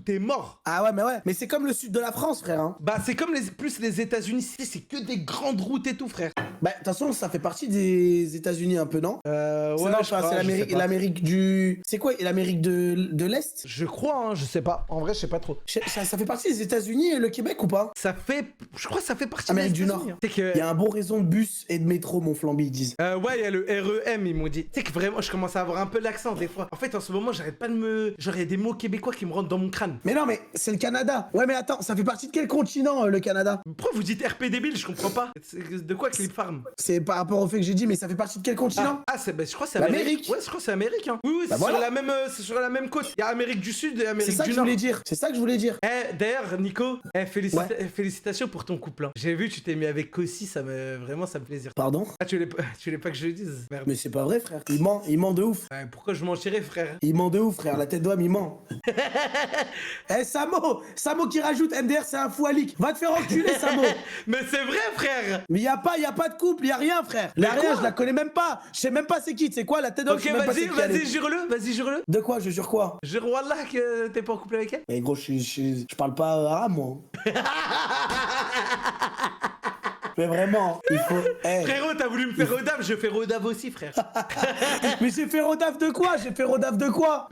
t'es mort. Ah ouais, mais c'est comme le sud de la France, frère. Hein. Bah, c'est comme plus les États-Unis, c'est que des grandes routes et tout, frère. Bah, de toute façon, ça fait partie des États-Unis un peu, non? Ouais, non, je crois, c'est je sais pas. l'Amérique du. C'est quoi? L'Amérique de l'Est? Je crois, hein, je sais pas. En vrai, je sais pas trop. Ça fait partie des États-Unis et le Québec ou pas? Ça fait, je crois que ça fait partie Amérique des du États-Unis, Nord. hein. C'est que, Il y a un bon réseau de bus et de métro, mon flambi, ils disent. ouais, il y a le REM, ils m'ont dit. Tu sais que vraiment, je commence à avoir un peu l'accent des fois. En fait, en ce moment, j'arrête pas de me. Genre, il y a des mots québécois qui me rentrent dans mon crâne. Mais non, mais c'est le Canada. Ouais, mais attends, ça fait partie de quel continent, le Canada? Pourquoi vous dites RP débile? Je comprends pas. De quoi Clip Farm? C'est par rapport au fait que j'ai dit, mais ça fait partie de quel continent? Je crois que c'est L'Amérique. Amérique. Ouais, je crois que c'est Amérique. Hein. Oui, Bah c'est voilà. c'est sur la même côte. Il y a Amérique du Sud et C'est Amérique ça que du je Nord. voulais dire. C'est ça que je voulais dire. D'ailleurs, Nico, Ouais. félicitations pour ton couple. Hein. J'ai vu, tu t'es mis avec Kossi, vraiment, ça me plaisir. Pardon? Ah, tu voulais pas que je le dise? Merde. Mais c'est pas vrai, frère. Il ment de ouf. Ouais, pourquoi je mentirais, frère? Il ment de ouf, frère. La tête d'homme, il ment. Eh, Samo qui rajoute MDR, c'est un foualique. Va te faire enculer, Samo. Mais c'est vrai, frère! Mais y a pas de couple, y a rien, frère. Y a Mais rien, quoi? je la connais même pas. Je sais même pas c'est qui. C'est quoi la tête d'homme? Ok, je sais même pas c'est qui elle est. vas-y, jure-le. De quoi? Je jure quoi? Jure Wallah que t'es pas en couple avec elle? Mais gros, je parle pas arabe, moi. Mais vraiment, il faut. Eh. Frérot, t'as voulu me faire Rodave, je fais Rodave aussi, frère. Mais j'ai fait Rodaf de quoi?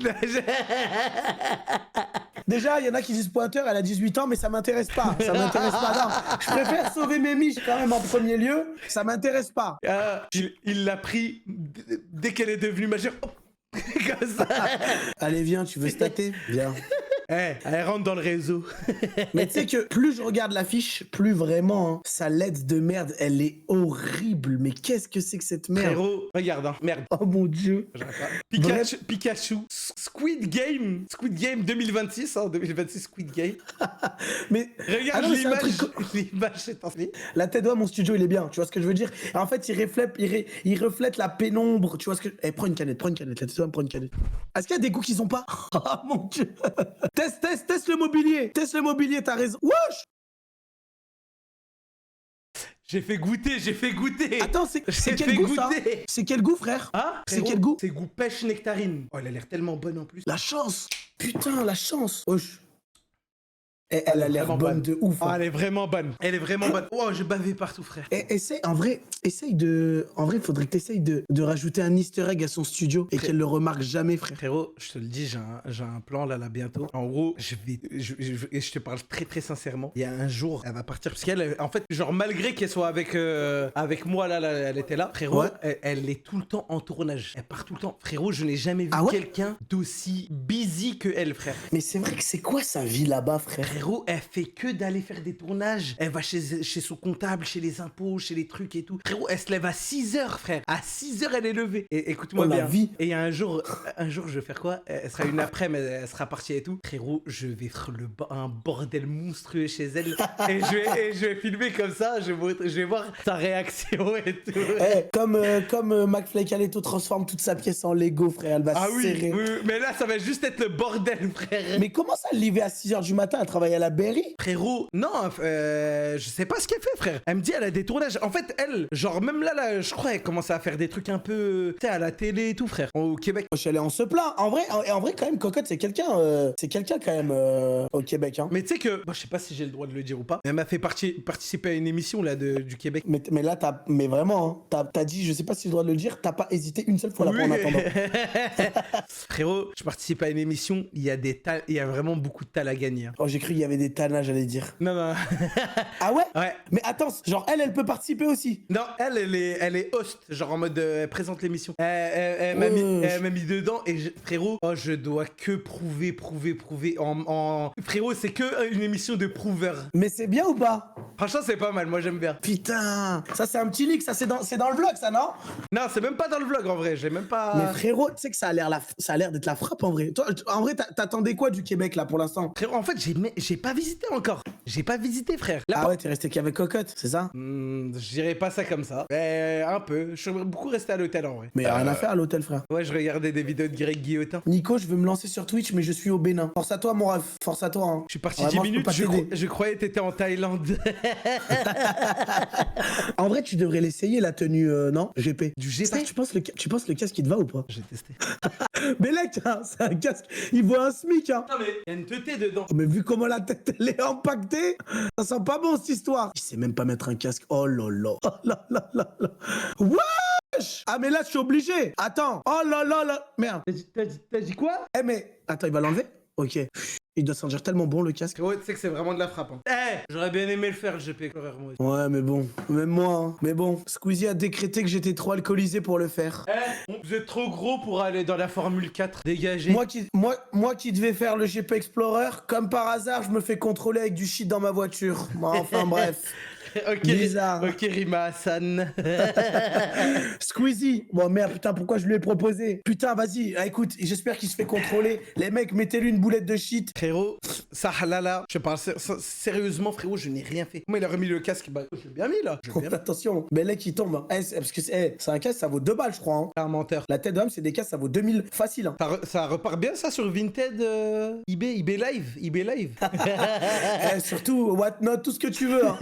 Déjà, il y en a qui disent pointeur, elle a 18 ans, mais ça m'intéresse pas. Ça m'intéresse pas. Non, je préfère sauver mes miches quand même en premier lieu. Ça m'intéresse pas. Il l'a pris dès qu'elle est devenue majeure. Comme ça. Allez, viens, tu veux stater? Viens. Elle rentre dans le réseau. Mais tu sais que plus je regarde l'affiche, plus vraiment, hein, sa lettre de merde, elle est horrible. Mais qu'est-ce que c'est que cette merde? Frérot, regarde, hein, merde. Oh mon dieu. Pikachu, Squid Game 2026, hein, 2026 Squid Game. Mais Regarde non, mais c'est un l'image, truc l'image, c'est envie. la tête d'homme, mon studio, il est bien. Tu vois ce que je veux dire? Et en fait, il reflète la pénombre. Tu vois ce que. Eh, prends une canette. La tête d'homme, prends une canette. Est-ce qu'il y a des goûts qu'ils ont pas? Oh mon dieu. Teste le mobilier, t'as raison. Wesh! J'ai fait goûter. Attends, c'est J'ai quel fait goût ça? goûter. C'est quel goût, frère? Hein? C'est Frérot, quel goût? C'est goût pêche nectarine. Oh, elle a l'air tellement bonne en plus. La chance. Putain, la chance. Wesh. Eh, elle a l'air vraiment bonne bonne. de ouf. Ah, Hein. elle est vraiment bonne. Oh, je bavais partout, frère. Essaye, en vrai, il faudrait que t'essayes de rajouter un easter egg à son studio et qu'elle le remarque jamais, frère. Frérot, je te le dis, j'ai un plan là bientôt. En gros, je te parle très très sincèrement. Il y a un jour, elle va partir parce qu'elle, en fait, genre malgré qu'elle soit avec moi là, elle était là. Frérot, Ouais. elle est tout le temps en tournage. Elle part tout le temps. Frérot, je n'ai jamais vu Ah ouais? quelqu'un d'aussi busy que elle, frère. Mais c'est vrai que c'est quoi sa vie là-bas, frère? Frérot, elle fait que d'aller faire des tournages. Elle va chez son comptable, chez les impôts, chez les trucs et tout. Frérot, elle se lève à 6h, frère. À 6h, elle est levée. Et écoute-moi Oh, la bien. vie. Et il y a un jour, je vais faire quoi? Elle sera une après-midi, elle sera partie et tout. Frérot, je vais faire un bordel monstrueux chez elle. et je vais filmer comme ça. Je vais voir sa réaction et tout. Eh, comme McFly Caletto transforme toute sa pièce en Lego, frère, elle va Ah se oui, serrer. oui, mais là, ça va juste être le bordel, frère. Mais comment ça, lever à 6h du matin à travailler à la Berry? Frérot, non, je sais pas ce qu'elle fait, frère. Elle me dit, elle a des tournages. En fait, elle, genre, même là, je crois, elle commence à faire des trucs un peu, tu sais, à la télé et tout, frère, au Québec. Je suis allé en se plaint. En vrai, quand même, Cocotte, c'est quelqu'un quand même au Québec, hein. Mais tu sais que, je sais pas si j'ai le droit de le dire ou pas, mais elle m'a fait participer à une émission, là, du Québec. Mais là, mais vraiment, hein, t'as dit, je sais pas si j'ai le droit de le dire, t'as pas hésité une seule fois là en attendant. Frérot, je participe à une émission, il y a vraiment beaucoup de tal à gagner. Hein. Oh, j'ai cru qu'il y avait des tannas, j'allais dire. Non. Ah ouais? Ouais. Mais attends, genre elle peut participer aussi. Non, elle est host, genre en mode elle présente l'émission. Elle m'a mis dedans et frérot, oh je dois que prouver. Frérot, c'est que une émission de prouveur. Mais c'est bien ou pas? Franchement, c'est pas mal, moi j'aime bien. Putain, ça c'est un petit leak, ça c'est dans le vlog, ça, non? Non, c'est même pas dans le vlog en vrai, j'ai même pas. Mais frérot, tu sais que ça a l'air d'être la frappe en vrai. Toi, en vrai, t'attendais quoi du Québec là pour l'instant? Frérot, en fait, j'ai pas visité encore. J'ai pas visité, frère. Là, Ah ouais, t'es resté qu'avec Cocotte, c'est ça? je dirais pas ça comme ça. Mais un peu. Je suis beaucoup resté à l'hôtel en vrai. Mais y'a rien à faire à l'hôtel, frère. Ouais, je regardais des vidéos de Greg Guillotin. Nico, je veux me lancer sur Twitch, mais je suis au Bénin. Force à toi, mon ref. Force à toi. Hein. Je suis parti Vraiment, 10 je peux minutes, pas t'aider. je croyais que t'étais en Thaïlande. En vrai, tu devrais l'essayer, la tenue, non? GP. Du GP? Ça, tu penses le casque, il te va ou pas? J'ai testé. Mais mec, hein, c'est un casque. Il vaut un SMIC, hein. Non mais, il y a une teuté dedans. Oh, mais vu comment la tête, elle est impactée, ça sent pas bon, cette histoire. Il sait même pas mettre un casque. Oh là là. Oh là là là là. Wesh! Ah, mais là, je suis obligé. Attends. Oh là là là. Merde. T'as dit quoi? Eh, mais. Attends, il va l'enlever? Ok. Il doit sentir tellement bon, le casque. Ouais, tu sais que c'est vraiment de la frappe. Hein. J'aurais bien aimé le faire, le GP, frère, moi. Ouais, mais bon. Même moi, hein. Mais bon. Squeezie a décrété que j'étais trop alcoolisé pour le faire. Vous êtes trop gros pour aller dans la Formule 4. Dégagez. Moi qui devais faire le GP Explorer, comme par hasard, je me fais contrôler avec du shit dans ma voiture. Bon, enfin, bref. Ok, Bizarre. Ok, Rima Hassan. Squeezie. Bon, merde, putain, pourquoi je lui ai proposé? Putain, vas-y, écoute, j'espère qu'il se fait contrôler. Les mecs, mettez-lui une boulette de shit. Frérot, ça halala. Je parle sérieusement, frérot, je n'ai rien fait. Comment il a remis le casque? Bah, je l'ai bien mis là. Je l'ai bien mis. Attention, mais là qui tombe. Hein. Parce que c'est un casque, ça vaut 2 balles, je crois. Hein. C'est un menteur. La tête d'homme, c'est des casques, ça vaut 2000 facile. Hein. Ça repart bien ça sur Vinted, eBay Live. Surtout, Whatnot, tout ce que tu veux. Hein.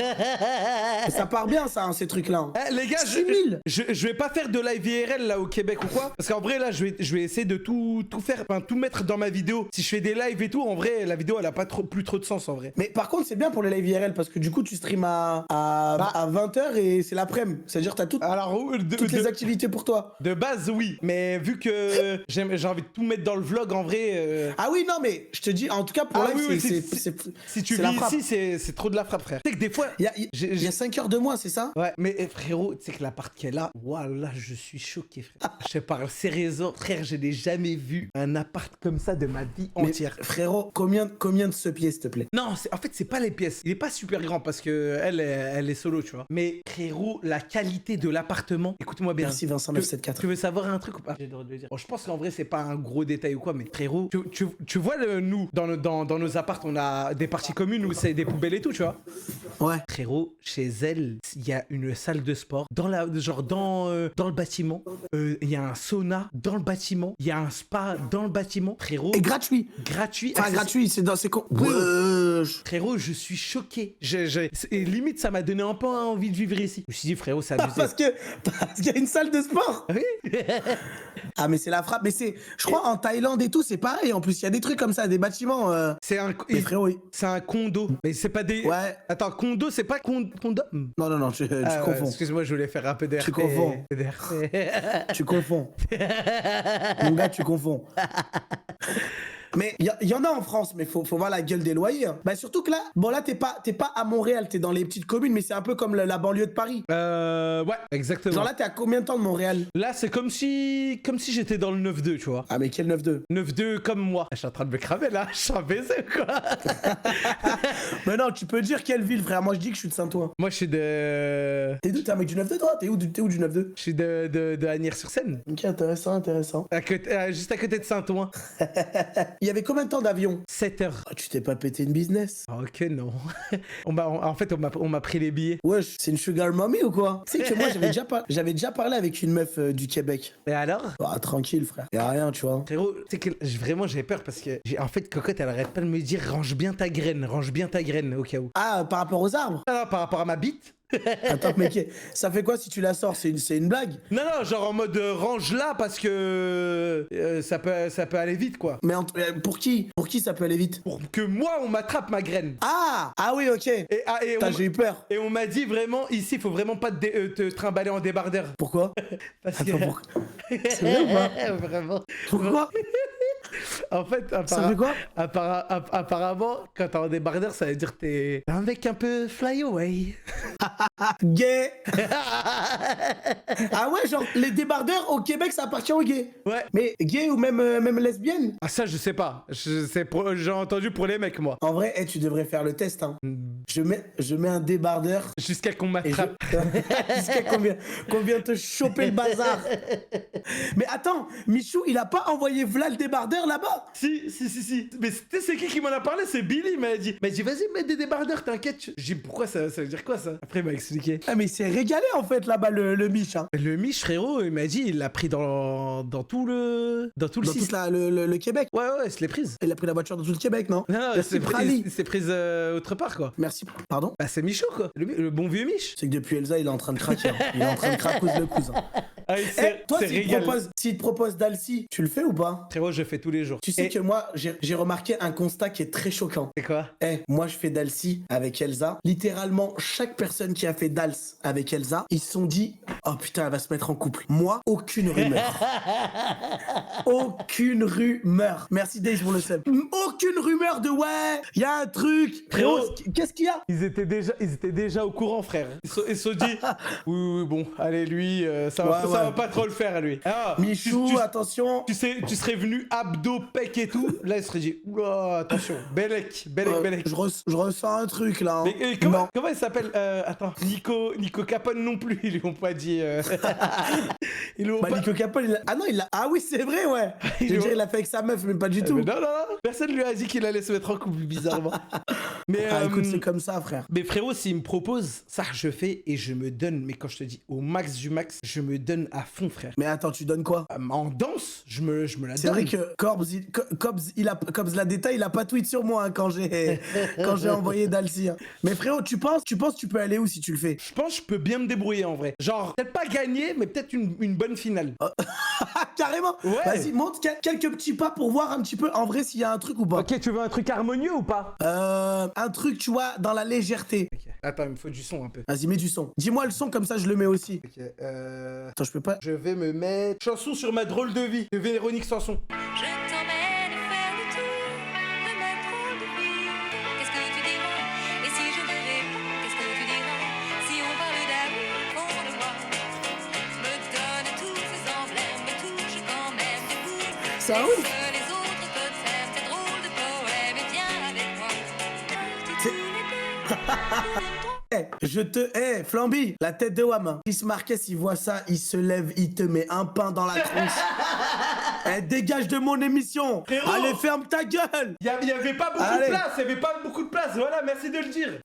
Ça part bien, ça, hein, ces trucs-là. Hein. Les gars, 6000. je vais pas faire de live IRL là au Québec ou quoi. Parce qu'en vrai, là, je vais essayer de tout faire, enfin, tout mettre dans ma vidéo. Si je fais des lives et tout, en vrai, la vidéo, elle a pas plus trop de sens en vrai. Mais par contre, c'est bien pour les live IRL parce que du coup, tu streams à 20h et c'est l'après-midi. C'est-à-dire, t'as toutes les activités pour toi. De base, oui. Mais vu que j'ai envie de tout mettre dans le vlog, en vrai. Ah oui, non, mais je te dis, en tout cas, pour live, oui, si tu c'est la vis frappe. ici, c'est trop de la frappe, frère. Tu sais que des fois. Il y a 5 heures de moins, c'est ça? Ouais, mais frérot, tu sais que l'appart qu'elle a, voilà, je suis choqué, frère. Je te parle sérieusement, frère, je n'ai jamais vu un appart comme ça de ma vie entière. Mais frérot, combien de ce pied, s'il te plaît? Non, en fait, c'est pas les pièces. Il est pas super grand parce que elle est solo, tu vois. Mais frérot, la qualité de l'appartement, écoute-moi bien. Merci Vincent 974. Tu veux savoir un truc ou pas? J'ai le droit de le dire. Bon, je pense qu'en vrai, c'est pas un gros détail ou quoi, mais frérot, tu vois, nous, dans nos apparts, on a des parties communes où c'est des poubelles et tout, tu vois. Ouais. Frérot, chez elle, il y a une salle de sport dans le bâtiment. Il y a un sauna dans le bâtiment. Il y a un spa dans le bâtiment. Frérot. Et gratuit. Gratuit. Enfin, gratuit, c'est con. Frérot, je suis choqué. Et limite, ça m'a donné un peu envie de vivre ici. Je me suis dit, frérot, c'est abusé. Parce qu'il y a une salle de sport. Oui. Ah, mais c'est la frappe. Mais je crois, en Thaïlande et tout, c'est pareil. En plus, il y a des trucs comme ça, des bâtiments. Mais frérot, oui. C'est un condo. Mais c'est pas des. Ouais. Attends, condo, c'est pas condo. Non, tu confonds. Excuse-moi, je voulais faire un peu d'air. Tu confonds. Tu confonds. Mon gars, tu confonds. Mais il y en a en France, mais faut voir la gueule des loyers. Hein. Bah surtout que là, bon là t'es pas à Montréal, t'es dans les petites communes, mais c'est un peu comme la banlieue de Paris. Ouais, exactement. Genre là t'es à combien de temps de Montréal? Là c'est comme si j'étais dans le 9-2, tu vois. Ah mais quel 9-2? 9-2 comme moi. Je suis en train de me cramer là, je suis un baiser quoi. Mais non, tu peux dire quelle ville, frère. Moi je dis que je suis de Saint-Ouen. Moi je suis de. T'es d'où? T'es un mec du 9-2 toi? T'es où du 9-2? Je suis de Agnières-sur-Seine. Ok, intéressant. Juste à côté de Saint-Ouen. Il y avait combien de temps d'avion? 7 heures. Oh, tu t'es pas pété une business? Ok, non. En fait, on m'a pris les billets. Wesh, c'est une sugar mommy ou quoi? Tu sais que moi, j'avais déjà parlé avec une meuf du Québec. Et alors? Bah, tranquille, frère. Y'a rien, tu vois. Frérot, tu sais que vraiment, j'avais peur parce que, en fait, Cocotte, elle arrête pas de me dire range bien ta graine, au cas où. Ah, par rapport aux arbres? Ah, par rapport à ma bite? Attends, mais ça fait quoi si tu la sors? C'est une blague? Non, genre en mode range-la parce que ça peut aller vite, quoi. Mais pour qui? Pour qui ça peut aller vite? Pour que moi, on m'attrape ma graine. Ah oui, ok. J'ai eu peur. Et on m'a dit vraiment, ici, faut vraiment pas te trimballer en débardeur. Pourquoi? Parce Attends, que... C'est vrai ou pas? Vraiment. Pourquoi? En fait, ça fait quoi? Apparemment, quand t'es en débardeur, ça veut dire que t'es un mec un peu fly away. Gay. Ah ouais, genre les débardeurs au Québec, ça appartient aux gays. Ouais. Mais gay ou même lesbienne? Ah ça, je sais pas. J'ai entendu pour les mecs, moi. En vrai, tu devrais faire le test. Hein. Je mets un débardeur. Jusqu'à qu'on m'attrape. Jusqu'à combien te choper le bazar. Mais attends, Michou, il a pas envoyé Vlad le débardeur débardeurs là-bas? Si. Mais c'est qui m'en a parlé? C'est Billy, il m'a dit, vas-y, mets des débardeurs, t'inquiète. J'ai dit, pourquoi ça veut dire quoi ça? Après, il m'a expliqué. Ah, mais c'est régalé en fait là-bas le Mich. Hein. Le Mich, frérot, il m'a dit, il l'a pris dans tout le Dans tout système. le Québec. Ouais, c'est les prises. Il a pris la voiture dans tout le Québec, non? Non, Merci, Prali. c'est prise autre part, quoi. Merci. Pardon? Bah, c'est Michaud, quoi. Le bon vieux Mich. C'est que depuis Elsa, il est en train de craquer. Hein. Il est en train de cracouser le cousin. Ah, Toi, c'est régal. s'il te propose Dalcy, tu le fais ou pas? Frérot, je fais tous les jours. Tu sais que moi, j'ai remarqué un constat qui est très choquant. C'est quoi? Moi, je fais Dalcy avec Elsa. Littéralement, chaque personne qui a fait Dals avec Elsa, ils se sont dit, oh putain, elle va se mettre en couple. Moi, aucune rumeur. Aucune rumeur. Merci Days pour le sub. Aucune rumeur de ouais, il y a un truc. Frérot, qu'est-ce qu'il y a? Ils étaient déjà au courant, frère. Ils se sont dit, oui, bon, allez, lui, ça va pas trop le faire, lui. Ah, Michou, attention. Tu serais venu abdos, pec et tout. Là, il serait dit, oula, attention, Belek. Je ressens un truc là. Hein. Mais comment il s'appelle? Attends, Nico Capone non plus, ils lui ont pas dit. Ils lui ont pas... Nico Capone, ah non, il l'a. Ah oui, c'est vrai, ouais. Je veux dire, il l'a fait avec sa meuf, mais pas du tout. Non. Personne lui a dit qu'il allait se mettre en couple, bizarrement. Mais écoute, c'est comme ça, frère. Mais frérot, s'il me propose, ça je fais et je me donne. Mais quand je te dis au max du max, je me donne à fond, frère. Mais attends, tu donnes quoi? En danse, je me la donne. C'est vrai que Corbs la détail, il a pas tweet sur moi hein, quand j'ai envoyé Dalcy. Hein. Mais frérot, tu penses que tu peux aller où si tu le fais? Je pense que je peux bien me débrouiller en vrai. Genre, peut-être pas gagner, mais peut-être une bonne finale. Carrément. Ouais. Vas-y, montre quelques petits pas pour voir un petit peu en vrai s'il y a un truc ou pas. Ok, tu veux un truc harmonieux ou pas? Un truc, tu vois, dans la légèreté. Ok. Attends, il me faut du son un peu. Vas-y, mets du son. Dis-moi le son, comme ça je le mets aussi. Ok, Attends, je peux pas. Je vais me mettre chanson sur ma drôle de vie de Véronique Sanson. Je t'emmène faire le tour de ma drôle de vie. Qu'est-ce que tu diras? Et si je te réponds, qu'est-ce que tu diras? Si on parle d'amour, fond de moi, me donne tous ces emblèmes, me touche quand même du coup. Ça Est-ce ouf. que les autres t'observent, ces drôles de poèmes, et viens avec moi. Flamby, la tête de Wam. Chris Marquez, il voit ça, il se lève, il te met un pain dans la tronche. Dégage de mon émission. Frérot. Allez, ferme ta gueule. Il y avait pas beaucoup de place, il y avait pas beaucoup de place. Voilà, merci de le dire.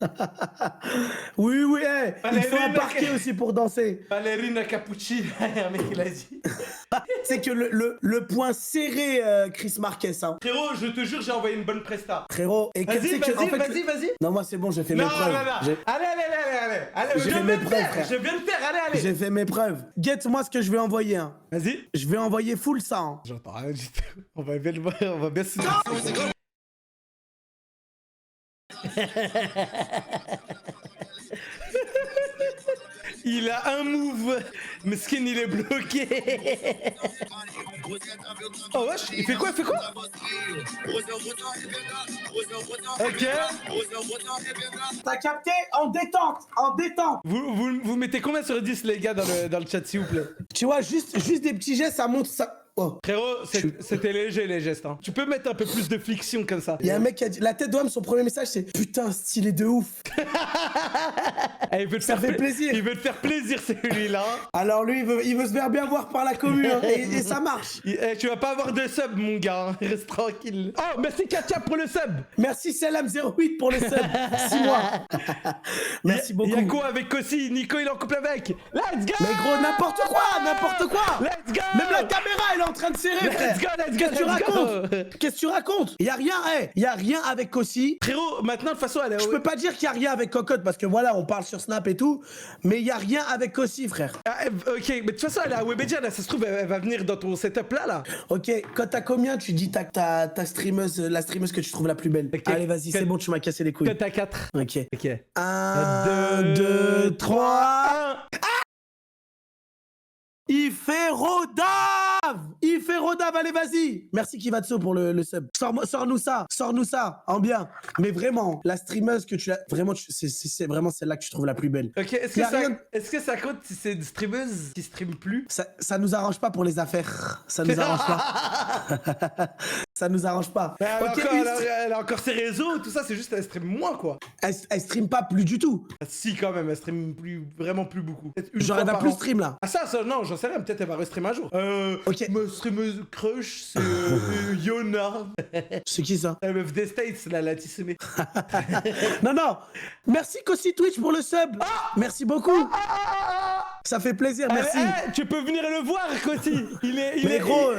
Oui, il faut un Ballerina parquet aussi pour danser. Ballerina Cappuccino, un mec il a dit. C'est que le point serré, Chris Marquez. Hein. Frérot, je te jure, j'ai envoyé une bonne presta. Frérot, et Vas-y. Non, moi c'est bon, j'ai fait mes Non, preuves. Allez, J'ai fait mes preuves, frère. Je viens de faire, allez. J'ai fait mes preuves. Guette-moi ce que je vais envoyer. Hein. Vas-y. Je vais envoyer full ça. Hein. J'entends rien du tout. On va bien le voir, on va bien se... Il a un move. Meskin, il est bloqué. Oh wesh, il fait quoi? Ok. T'as capté? En détente. Vous mettez combien sur 10 les gars dans le chat s'il vous plaît? Tu vois, juste des petits gestes, ça montre ça. Oh. Frérot, c'était léger les gestes. Hein. Tu peux mettre un peu plus de flexion comme ça. Il y a un mec qui a dit, la tête d'homme, son premier message c'est putain, stylé de ouf. Il veut te faire plaisir. Il veut te faire plaisir celui-là. Alors lui, il veut se faire bien voir par la commune hein, et ça marche. Tu vas pas avoir de sub mon gars, reste tranquille. Oh, merci Katia pour le sub. Merci Selam08 pour le sub. 6 mois. Merci beaucoup. Yako avec Kossi, Nico il est en couple avec. Let's go. Mais gros, n'importe quoi. Let's go. Même la caméra, elle est en train de serrer, frère. Let's go. Qu'est-ce que tu racontes? Y a rien avec Kossi. Frérot, maintenant de toute façon elle est... Je peux pas dire qu'il y a rien avec Cocotte parce que voilà, on parle sur Snap et tout, mais y a rien avec Kossi, frère. Ok, mais de toute façon elle est à Webedia, là, ça se trouve elle va venir dans ton setup là. Ok, quand t'as combien, tu dis ta streameuse, la streameuse que tu trouves la plus belle. Okay. Allez, vas-y, c'est bon, tu m'as cassé les couilles. T'as 4. Ok. 1, 2, 3. Il fait Rodave, allez vas-y. Merci Kivatso pour le sub. Sors-nous ça, en bien. Mais vraiment, la streameuse que tu as, vraiment, c'est vraiment celle-là que tu trouves la plus belle. Ok, est-ce que ça compte si c'est une streameuse qui stream plus? Ça nous arrange pas pour les affaires. Ça nous arrange pas. Ça nous arrange pas. Bah, Ok, elle a encore ses réseaux, tout ça, c'est juste elle stream moins quoi. elle stream pas plus du tout. Ah, si quand même, elle stream vraiment plus beaucoup. Peut-être une Genre, fois elle va par plus an. stream là. Ah ça, non, j'en sais rien, peut-être elle va restream un jour. Ok. Ma streameuse crush, c'est Yona. C'est qui ça? La meuf des States, la tissée. Non, non. Merci Kossi Twitch pour le sub. Merci beaucoup. Ça fait plaisir, merci. Tu peux venir le voir, Coty. Mais gros,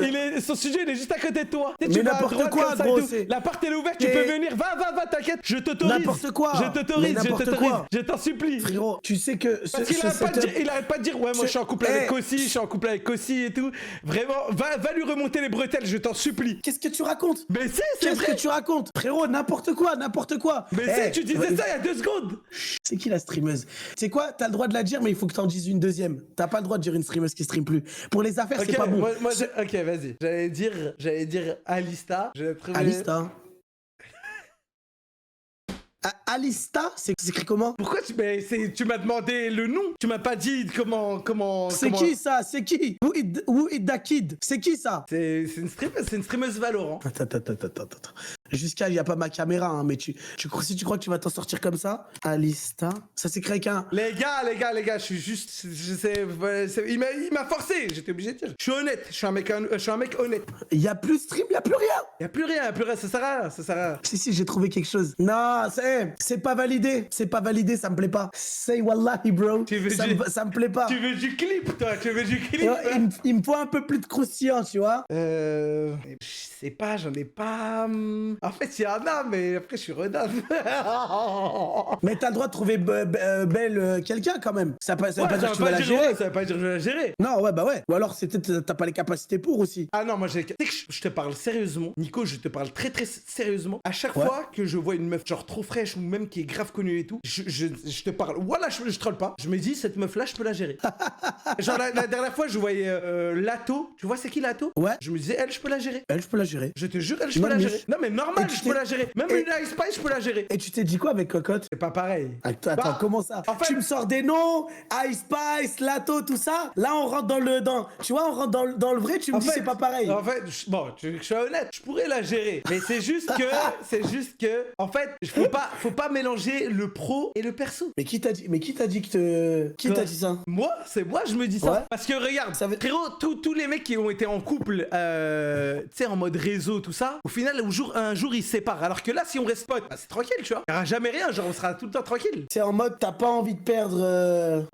son sujet, il est juste à côté de toi. Mais n'importe quoi, gros, c'est- La porte elle est ouverte, tu Mais- peux venir. Va, t'inquiète. Je t'autorise. N'importe quoi. Je t'autorise, Mais n'importe quoi. Je t'en supplie. Frérot, tu sais que Parce qu'il arrête pas de dire ouais moi je suis en couple avec Kossi, je suis en couple avec Kossi et tout. Vraiment, va lui remonter les bretelles, je t'en supplie. Qu'est-ce que tu racontes? Mais c'est Qu'est-ce vrai. que tu racontes? Frérot, n'importe quoi, n'importe quoi. Mais tu disais ça il y a 2 secondes. C'est qui la streameuse? C'est quoi? T'as le droit de la dire, mais il faut que t'en dises une deuxième. T'as pas le droit de dire une streameuse qui stream plus. Pour les affaires, c'est pas bon. Ok, vas-y. J'allais dire Alista. J'ai trouvé... Alista. Alista, c'est écrit comment? Pourquoi tu m'as demandé le nom? Tu m'as pas dit comment. C'est qui ça? C'est qui? Who is that kid? C'est qui ça? C'est une streameuse Valorant. Attends. Jusqu'à, il n'y a pas ma caméra, hein, mais si tu crois que tu vas t'en sortir comme ça, Alista, ça s'écrit avec un... Les gars, je suis juste, il m'a forcé, j'étais obligé de dire. Je suis honnête, je suis un mec honnête. Il y a plus stream, il y a plus rien. Y a plus rien, ça sert à rien. Si, j'ai trouvé quelque chose. Non, c'est pas validé, ça me plaît pas. Say wallahi, bro. Ça me plaît pas. Tu veux du clip, toi, Il me faut un peu plus de croustillant, tu vois. Je sais pas, j'en ai pas. En fait, il y en a, mais après, je suis redave. Mais t'as le droit de trouver belle quelqu'un quand même. Ça veut pas dire que tu vas la gérer. Ça veut pas dire que je vais la gérer. Non, ouais, bah ouais. Ou alors, c'est peut-être t'as pas les capacités pour aussi. Ah non, moi, tu sais que je te parle sérieusement. Nico, je te parle très très sérieusement. À chaque fois que je vois une meuf genre trop fraîche ou même qui est grave connue et tout, je te parle. Voilà, je troll pas. Je me dis, cette meuf-là, je peux la gérer. Genre, la dernière fois, je voyais Lato. Tu vois, c'est qui Lato? Ouais. Je me disais, elle, je peux la gérer. Elle, je peux la gérer. Je te jure, elle, je peux la gérer. Non, mais normal, je peux la gérer. Même une Ice Spice, je peux la gérer. Et tu t'es dit quoi avec Cocotte? C'est pas pareil. Attends, comment ça? En fait- Tu me sors des noms, Ice Spice, Lato, tout ça. Là, on rentre tu vois, on rentre dans le vrai, tu me dis c'est pas pareil. En fait, tu veux que je sois honnête, je pourrais la gérer. Mais c'est juste que, en fait, faut pas mélanger le pro et le perso. Mais qui t'a dit que qui t'a dit ça? Moi, je me dis ça. Ouais. Parce que regarde, Ça veut- frérot, tous les mecs qui ont été en couple, tu sais, en mode réseau, tout ça, au final, un jour, ils se séparent. Alors que là, si on reste potes, bah, c'est tranquille, tu vois. Il y aura jamais rien, genre, on sera tout le temps tranquille. C'est en mode t'as pas envie de perdre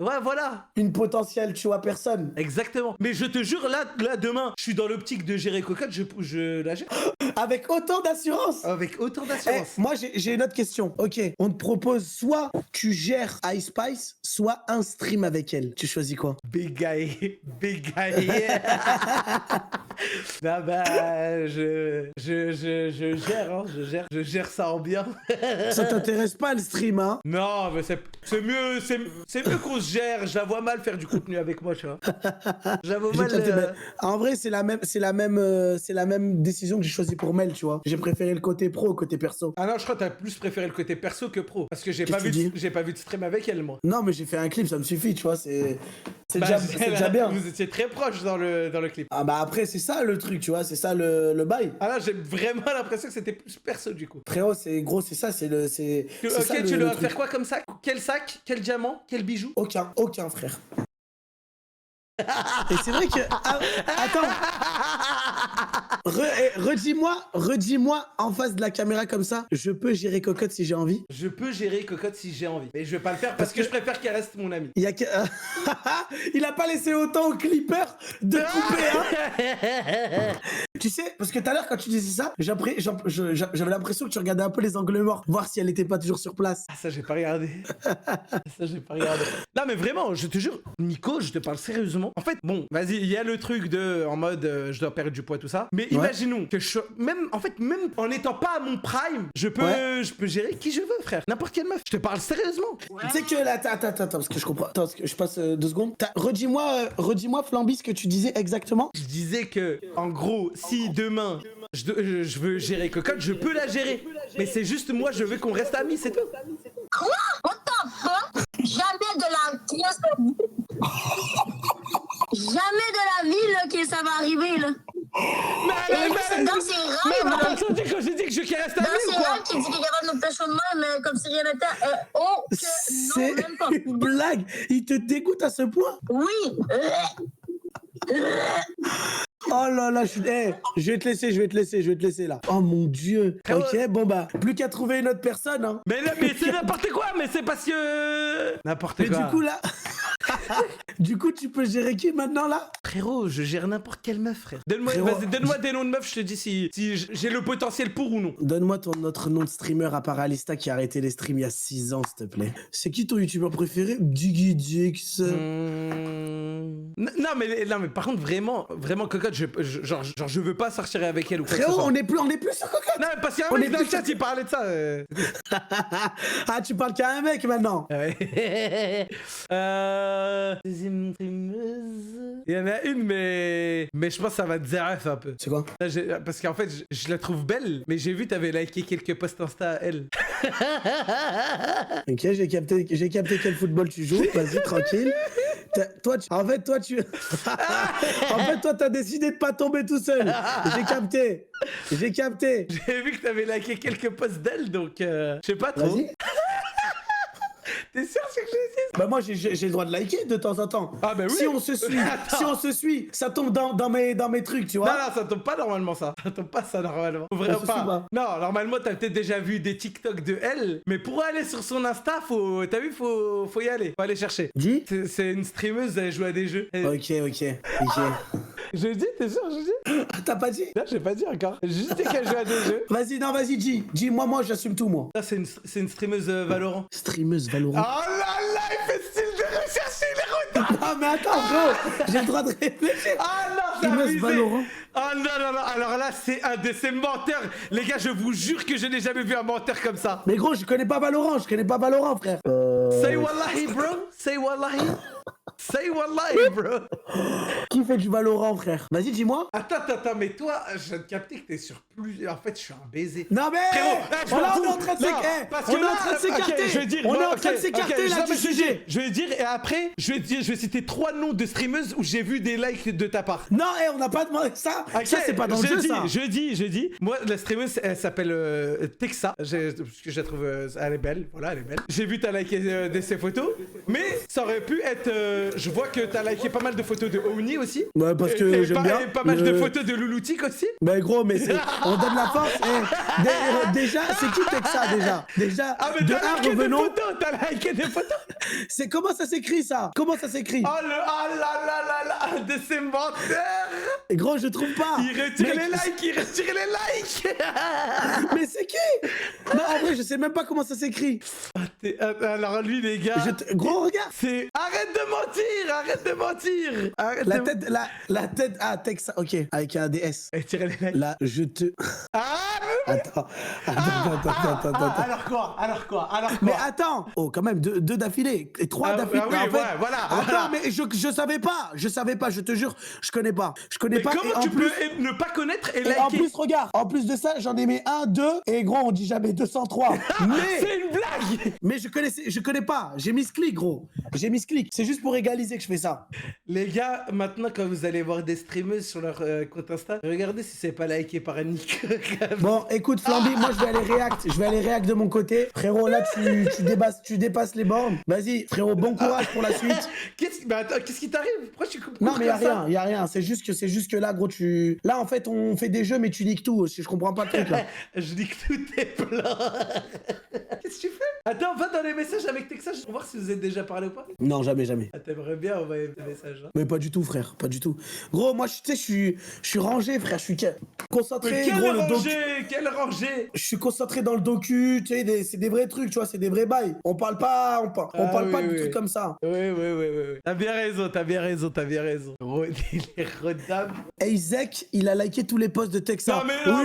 Ouais, voilà. une potentielle, tu vois, personne. Exactement. Mais je te jure, là demain, je suis dans l'optique de gérer Cocotte, je la gère. Avec autant d'assurance. Avec autant Eh, d'assurance. moi, j'ai une autre question. Ok, on te propose soit tu gères Ice Spice, soit un stream avec elle. Tu choisis quoi? Big guy. Non, bah, je gère, hein, je gère ça en bien. Ça t'intéresse pas le stream, hein? Non, mais c'est mieux qu'on se gère. Je la vois mal faire du contenu avec moi, tu vois. Je la vois J'ai mal. capté, mais en vrai, c'est la même décision que j'ai choisi pour Mel, tu vois. J'ai préféré le côté pro au côté perso. Ah non, je crois que t'as plus préféré le côté perso que pro. Parce que j'ai Qu'est-ce pas que tu dis j'ai pas vu de stream avec elle, moi. Non, mais j'ai fait un clip, ça me suffit, tu vois. C'est Bah, déjà bien. Vous étiez très proches dans le clip. Ah bah après, c'est ça le truc, tu vois. C'est ça le bail. Ah là, j'ai vraiment l'impression que c'était plus perso du coup. Frérot, c'est gros, c'est ça, c'est Ok, ça, tu le dois truc. faire quoi comme sac? Quel sac? Quel diamant? Quel bijou? Aucun frère. Et c'est vrai que... attends. Redis-moi en face de la caméra comme ça, je peux gérer Cocotte si j'ai envie. Je peux gérer Cocotte si j'ai envie. Mais je vais pas le faire parce que je préfère qu'elle reste mon amie. Il y a que... Il a pas laissé autant au clipper de couper, hein. Tu sais, parce que tout à l'heure quand tu disais ça, j'avais l'impression que tu regardais un peu les angles morts, voir si elle était pas toujours sur place. Ah ça j'ai pas regardé. Non mais vraiment, je te jure, Nico, je te parle sérieusement. En fait, bon, vas-y, il y a le truc en mode je dois perdre du poids tout ça. Mais imaginons que même en n'étant pas à mon prime, je peux gérer qui je veux, frère. N'importe quelle meuf. Je te parle sérieusement. Tu sais que là, attends, parce que je comprends. Attends, parce que je passe 2 secondes. Redis-moi, Flamby, ce que tu disais exactement. Je disais que, en gros, si demain je veux gérer Cocotte, je peux la gérer. Mais c'est juste moi, je veux qu'on reste amis, c'est tout. Quoi? What the fuck? Jamais de la... Jamais de la vie là, que ça va arriver là. Mais C'est dans ses mais rêves. m'a pas entendu quand j'ai dit que je veux qu'il reste à Dans lui ses ou quoi? rêves, qui dit qu'il est capable de nous pécho de même, comme si rien n'était. Oh, que non, C'est même pas. une blague. Il te dégoûte à ce point? Oui. Oh là là, je vais te laisser là. Oh mon Dieu. Ok, bon bah, plus qu'à trouver une autre personne, hein. Mais là, mais c'est n'importe quoi, mais c'est parce que... N'importe Mais quoi. du coup là... Du coup, tu peux gérer qui maintenant là? Frérot, je gère n'importe quelle meuf, frère. Donne-moi Frérot, vas-y, donne-moi des noms de meufs, je te dis si j'ai le potentiel pour ou non. Donne-moi notre nom de streamer à part Alista qui a arrêté les streams il y a 6 ans, s'il te plaît. C'est qui ton youtubeur préféré? Diggy Dix. Non, mais par contre, vraiment, cocotte, je veux pas sortir avec elle ou quoi que ce Frérot, soit. on est plus sur cocotte. Non, mais parce qu'il y a un on mec est dans le plus chat, il parlait de ça. Ah, tu parles qu'à un mec maintenant. Deuxième streameuse. Il y en a une, mais je pense que ça va te zérer un peu. C'est quoi? Là, parce qu'en fait, je la trouve belle, mais j'ai vu t'avais liké quelques posts Insta à elle. Ok, j'ai capté quel football tu joues. Vas-y, tranquille. En fait, toi, t'as décidé de pas tomber tout seul. J'ai capté. J'ai vu que t'avais liké quelques posts d'elle, donc je sais pas trop. Vas-y. T'es sûr c'est que je le dis? Bah moi j'ai le droit de liker de temps en temps. Ah bah oui. Si on se suit, ça tombe dans mes trucs, tu vois. Non, ça tombe pas normalement ça. Ça tombe pas ça normalement. Vraiment se suit pas. Non, normalement t'as peut-être déjà vu des TikTok de elle, mais pour aller sur son Insta, faut y aller. Faut aller chercher. Dis. C'est une streameuse, elle joue à des jeux. Ok. Je dis, t'es sûr, je dis? Ah, t'as pas dit? Non, j'ai pas dit encore. J'ai juste dit qu'elle joue à des jeux. Vas-y, dis. Moi, j'assume tout, moi. Ça, c'est une streameuse Valorant. Streameuse Valorant. Oh là là, il fait style de rechercher les retards. Ah, mais attends, gros, j'ai le droit de réfléchir. Ah non, c'est Streameuse abusé. Valorant. Ah non, alors là, c'est un de ces menteurs. Les gars, je vous jure que je n'ai jamais vu un menteur comme ça. Mais gros, je connais pas Valorant, frère. Say wallahi, bro. Say wallahi. Say wallahi, bro. Qui fait du Valorant, frère? Vas-y, dis-moi. Attends, mais toi, je viens de capter que t'es sur plus... En fait, je suis un baiser. Non mais Frérot, je m'en on fous. est en train de Non, s'écarter. parce On que est là, en train de s'écarter. ok, je vais dire, On est en ok, train de s'écarter ok, là non, du mais sujet. Je vais dire, et après, je vais citer 3 noms de streameuses où j'ai vu des likes de ta part. Non, on n'a pas demandé ça. Ok, Ça, c'est pas dans le jeu, ça. Je dis. Moi, la streameuse, elle s'appelle Texa. Parce que je la trouve... elle est belle. Voilà, elle est belle. J'ai vu t'as liké ses photos. Mais ça aurait pu être... je vois que t'as liké pas mal de photos de Ouni aussi. Ouais, parce que Et j'aime bien. et pas mal de photos de Louloutique aussi. Mais gros, mais on donne la force. Déjà, c'est qui Texa déjà? Ah, mais De t'as un, liké des revenons. photos. T'as liké des photos. C'est comment ça s'écrit ça? Comment ça s'écrit? Oh là, de ces menteurs. Et gros, je trouve pas. Il retire Mec, les likes. Mais c'est qui? Non, en vrai, je sais même pas comment ça s'écrit. Alors lui, les gars... Gros, regarde. C'est... Arrête de mentir. La tête. Ah, Texa, ok. Avec un DS. Et tirer les likes. Là, je te. Ah, Attends. alors quoi? Mais attends. Oh, quand même, deux d'affilée. Et 3 d'affilée. oui, En fait, ouais, voilà. Attends, mais je savais pas. Je te jure, je connais pas. Mais Et comment en tu plus- peux ne pas connaître et Et liker? en plus, regarde, en plus de ça, j'en ai mis 1, 2, et gros, on dit jamais 203. C'est une blague. Mais je connais pas. J'ai mis ce clic, gros. J'ai mis ce clic. C'est juste pour égaliser que je fais ça. Les gars, maintenant quand vous allez voir des streameuses sur leur compte Insta, regardez si c'est pas liké par Nick. Bon, écoute, Flamby, moi je vais aller react de mon côté. Frérot, là, tu dépasses les bornes. Vas-y, frérot, bon courage pour la suite. Qu'est-ce qui t'arrive? Pourquoi tu coupes? Non, mais y a rien. C'est juste que là, gros, Là, en fait, on fait des jeux, mais tu niques tout aussi. Je comprends pas le truc, là. Je dis que tout est plans. Qu'est-ce que tu fais? Attends, va dans les messages avec Texa pour voir si vous êtes déjà parlé ou pas. Non, jamais. Ah, t'aimerais bien envoyer des messages. Hein. Mais pas du tout, frère. Pas du tout. Gros, moi, tu sais, je suis rangé, frère. Je suis concentré, Mais gros, le docu. quel rangé? Je suis concentré dans le docu, tu sais, c'est des vrais trucs, tu vois, c'est des vrais bails. On parle pas de trucs comme ça. Oui. T'as bien raison. Rodam. Isaac, il a liké tous les posts de Texa. Non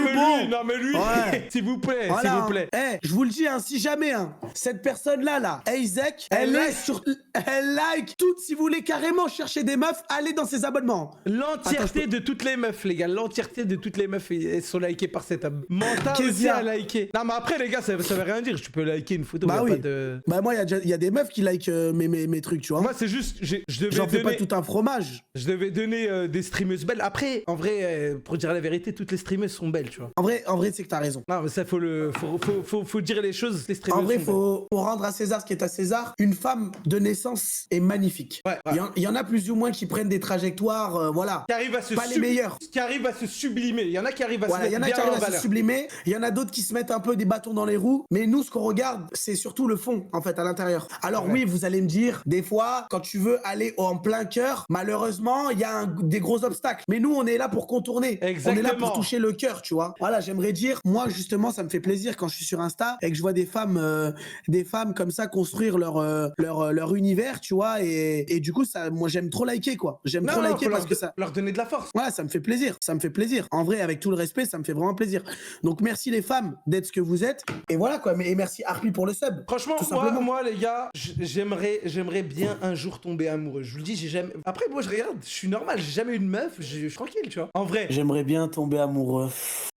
mais lui, Ouais. s'il vous plaît, Voilà. s'il vous plaît. Je vous le dis, hein, si jamais, hein, cette personne-là, là, Isaac, elle like tout. Si vous voulez carrément chercher des meufs, allez dans ses abonnements. L'entièreté de toutes les meufs, les gars. L'entièreté de toutes les meufs, elles sont likées par cet homme. Manta aussi Kezia. a liké. Non, mais après, les gars, ça veut rien dire. Tu peux liker une photo, Bah y a oui. pas de... Bah moi, il y a des meufs qui like mes trucs, tu vois. Moi, c'est juste, je devais J'en fais pas donner... tout un fromage. Je devais donner des streameuses belles. Après, en vrai, pour dire la vérité, toutes les streameuses sont belles, tu vois. En vrai, c'est que t'as raison. Non, mais ça, faut dire les choses. Les streameuses En vrai, sont faut rendre à César ce qui est à César. Une femme de naissance est magnifique. Ouais, ouais. Il y en a plus ou moins qui prennent des trajectoires, voilà. qui arrivent à se Pas les meilleurs. Qui arrivent à se sublimer. Il y en a qui arrivent à Voilà, se il y en mettre a qui bien en arrivent à se valeur. sublimer, il y en a d'autres qui se mettent un peu des bâtons dans les roues, mais nous, ce qu'on regarde, c'est surtout le fond, en fait, à l'intérieur. Alors Ouais. oui, vous allez me dire, des fois, quand tu veux aller en plein cœur, malheureusement, il y a des gros obstacles. Mais nous, on est là pour contourner. On est là Exactement. pour toucher le cœur, tu vois. Voilà, j'aimerais dire, moi, justement, ça me fait plaisir quand je suis sur Insta et que je vois des femmes comme ça construire leur univers, tu vois, et du coup, ça, moi, j'aime trop liker, quoi. J'aime trop liker faut parce que ça... leur donner de la force. Voilà, ça me fait plaisir, ça me fait plaisir. En vrai, avec tout le respect, ça me fait vraiment plaisir. Donc merci les femmes d'être ce que vous êtes. Et voilà quoi, et merci Harpy pour le sub. Franchement, Tout simplement. moi, les gars, j'aimerais bien un jour tomber amoureux. Je vous le dis, j'ai jamais. Après, moi, je regarde, je suis normal, j'ai jamais eu de meuf, je suis tranquille, tu vois. En vrai. J'aimerais bien tomber amoureux.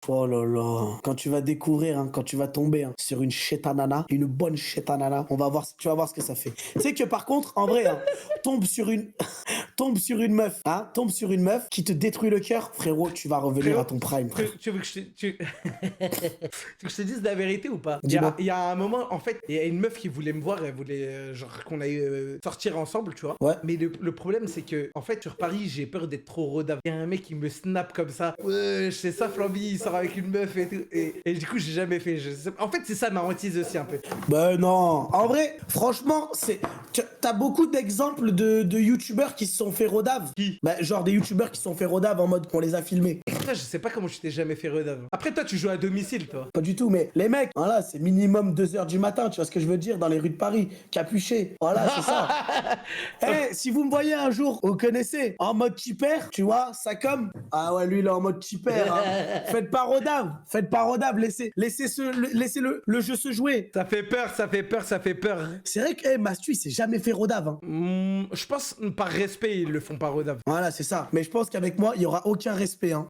Oh là là. Quand tu vas découvrir, hein, quand tu vas tomber sur une chétanana, une bonne chétanana, tu vas voir ce que ça fait. Tu sais que par contre, en vrai, hein, tombe sur une meuf qui te détruit le cœur, frérot, tu vas revenir Frérot, à ton prime, frère. Tu veux que je te... tu veux que je te dise la vérité ou pas? Dis-moi. Il y a un moment, en fait, il y a une meuf qui voulait me voir, elle voulait genre qu'on aille sortir ensemble, tu vois. Ouais. Mais le problème, c'est que, en fait, sur Paris, j'ai peur d'être trop rodave. Il y a un mec qui me snap comme ça. Ouais, c'est ça, Flamby, il sort avec une meuf et tout. Et du coup, j'ai jamais fait. En fait, c'est ça ma hantise aussi un peu. Ben non, en vrai, franchement, t'as beaucoup d'exemples de youtubeurs qui se sont fait rodave. Qui? Ben, genre des youtubeurs qui se sont fait rodave en mode qu'on les a filmés. Putain, je sais pas comment tu t'es jamais fait rodave. Après, toi, tu joues à domicile, toi. Pas du tout, mais les mecs, voilà, c'est minimum 2h du matin, tu vois ce que je veux dire, dans les rues de Paris, capuché. Voilà, c'est ça. Eh, si vous me voyez un jour, vous connaissez, en mode tipper, tu vois, ça comme. Ah ouais, lui, il est en mode tipper. Hein. Faites pas rodave, laissez le jeu se jouer. Ça fait peur, ça fait peur, ça fait peur. C'est vrai que Mastu, il s'est jamais fait rodave. Hein. Je pense, par respect, ils le font pas rodave. Voilà, c'est ça. Mais je pense qu'avec moi, il y aura aucun respect. Hein.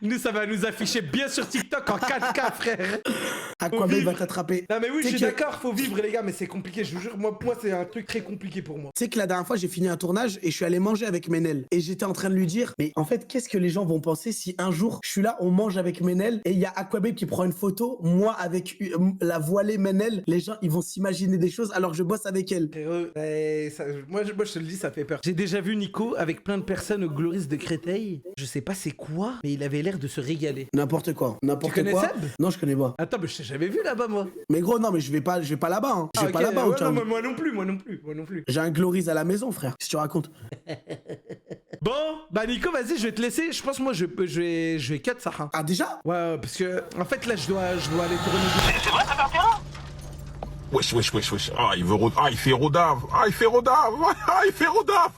Nous, ça va nous afficher bien sur TikTok en 4K, frère. Aquaman vivre. va t'attraper. Non, mais oui, Tu je sais suis que- d'accord, faut vivre, les gars, mais c'est compliqué, je vous jure. Moi, c'est un truc très compliqué pour moi. Tu sais que la dernière fois, j'ai fini un tournage et je suis allé manger avec Menel. Et j'étais en train de lui dire, mais en fait, qu'est-ce que les gens vont penser si un jour, je suis là, on mange avec Menel et il y a Aquababe qui prend une photo, moi avec la voilée Menel, les gens, ils vont s'imaginer des choses alors que je bosse avec elle. Frérot, moi, je te le dis, ça fait peur. J'ai déjà vu Nico avec plein de personnes au Gloris de Créteil. Je sais pas c'est quoi, mais il avait l'air de se régaler. N'importe quoi. N'importe Tu connais quoi. Seb? Non, je connais pas. Attends, mais je t'ai jamais vu là-bas, moi. Mais gros, non, mais je vais pas là-bas. Hein. Je vais Ah, pas ok, là-bas. ouais, aucun- non, moi non plus. J'ai un Gloris à la maison, frère. Qu'est-ce que tu racontes? Bon, bah Nico, vas-y, je vais te laisser. Je pense, moi, je vais cut ça. Hein. Ah, déjà? Ouais, parce que, en fait, là, je dois aller tourner. Wesh. Ah, il fait rodave. Ah, il fait rodave.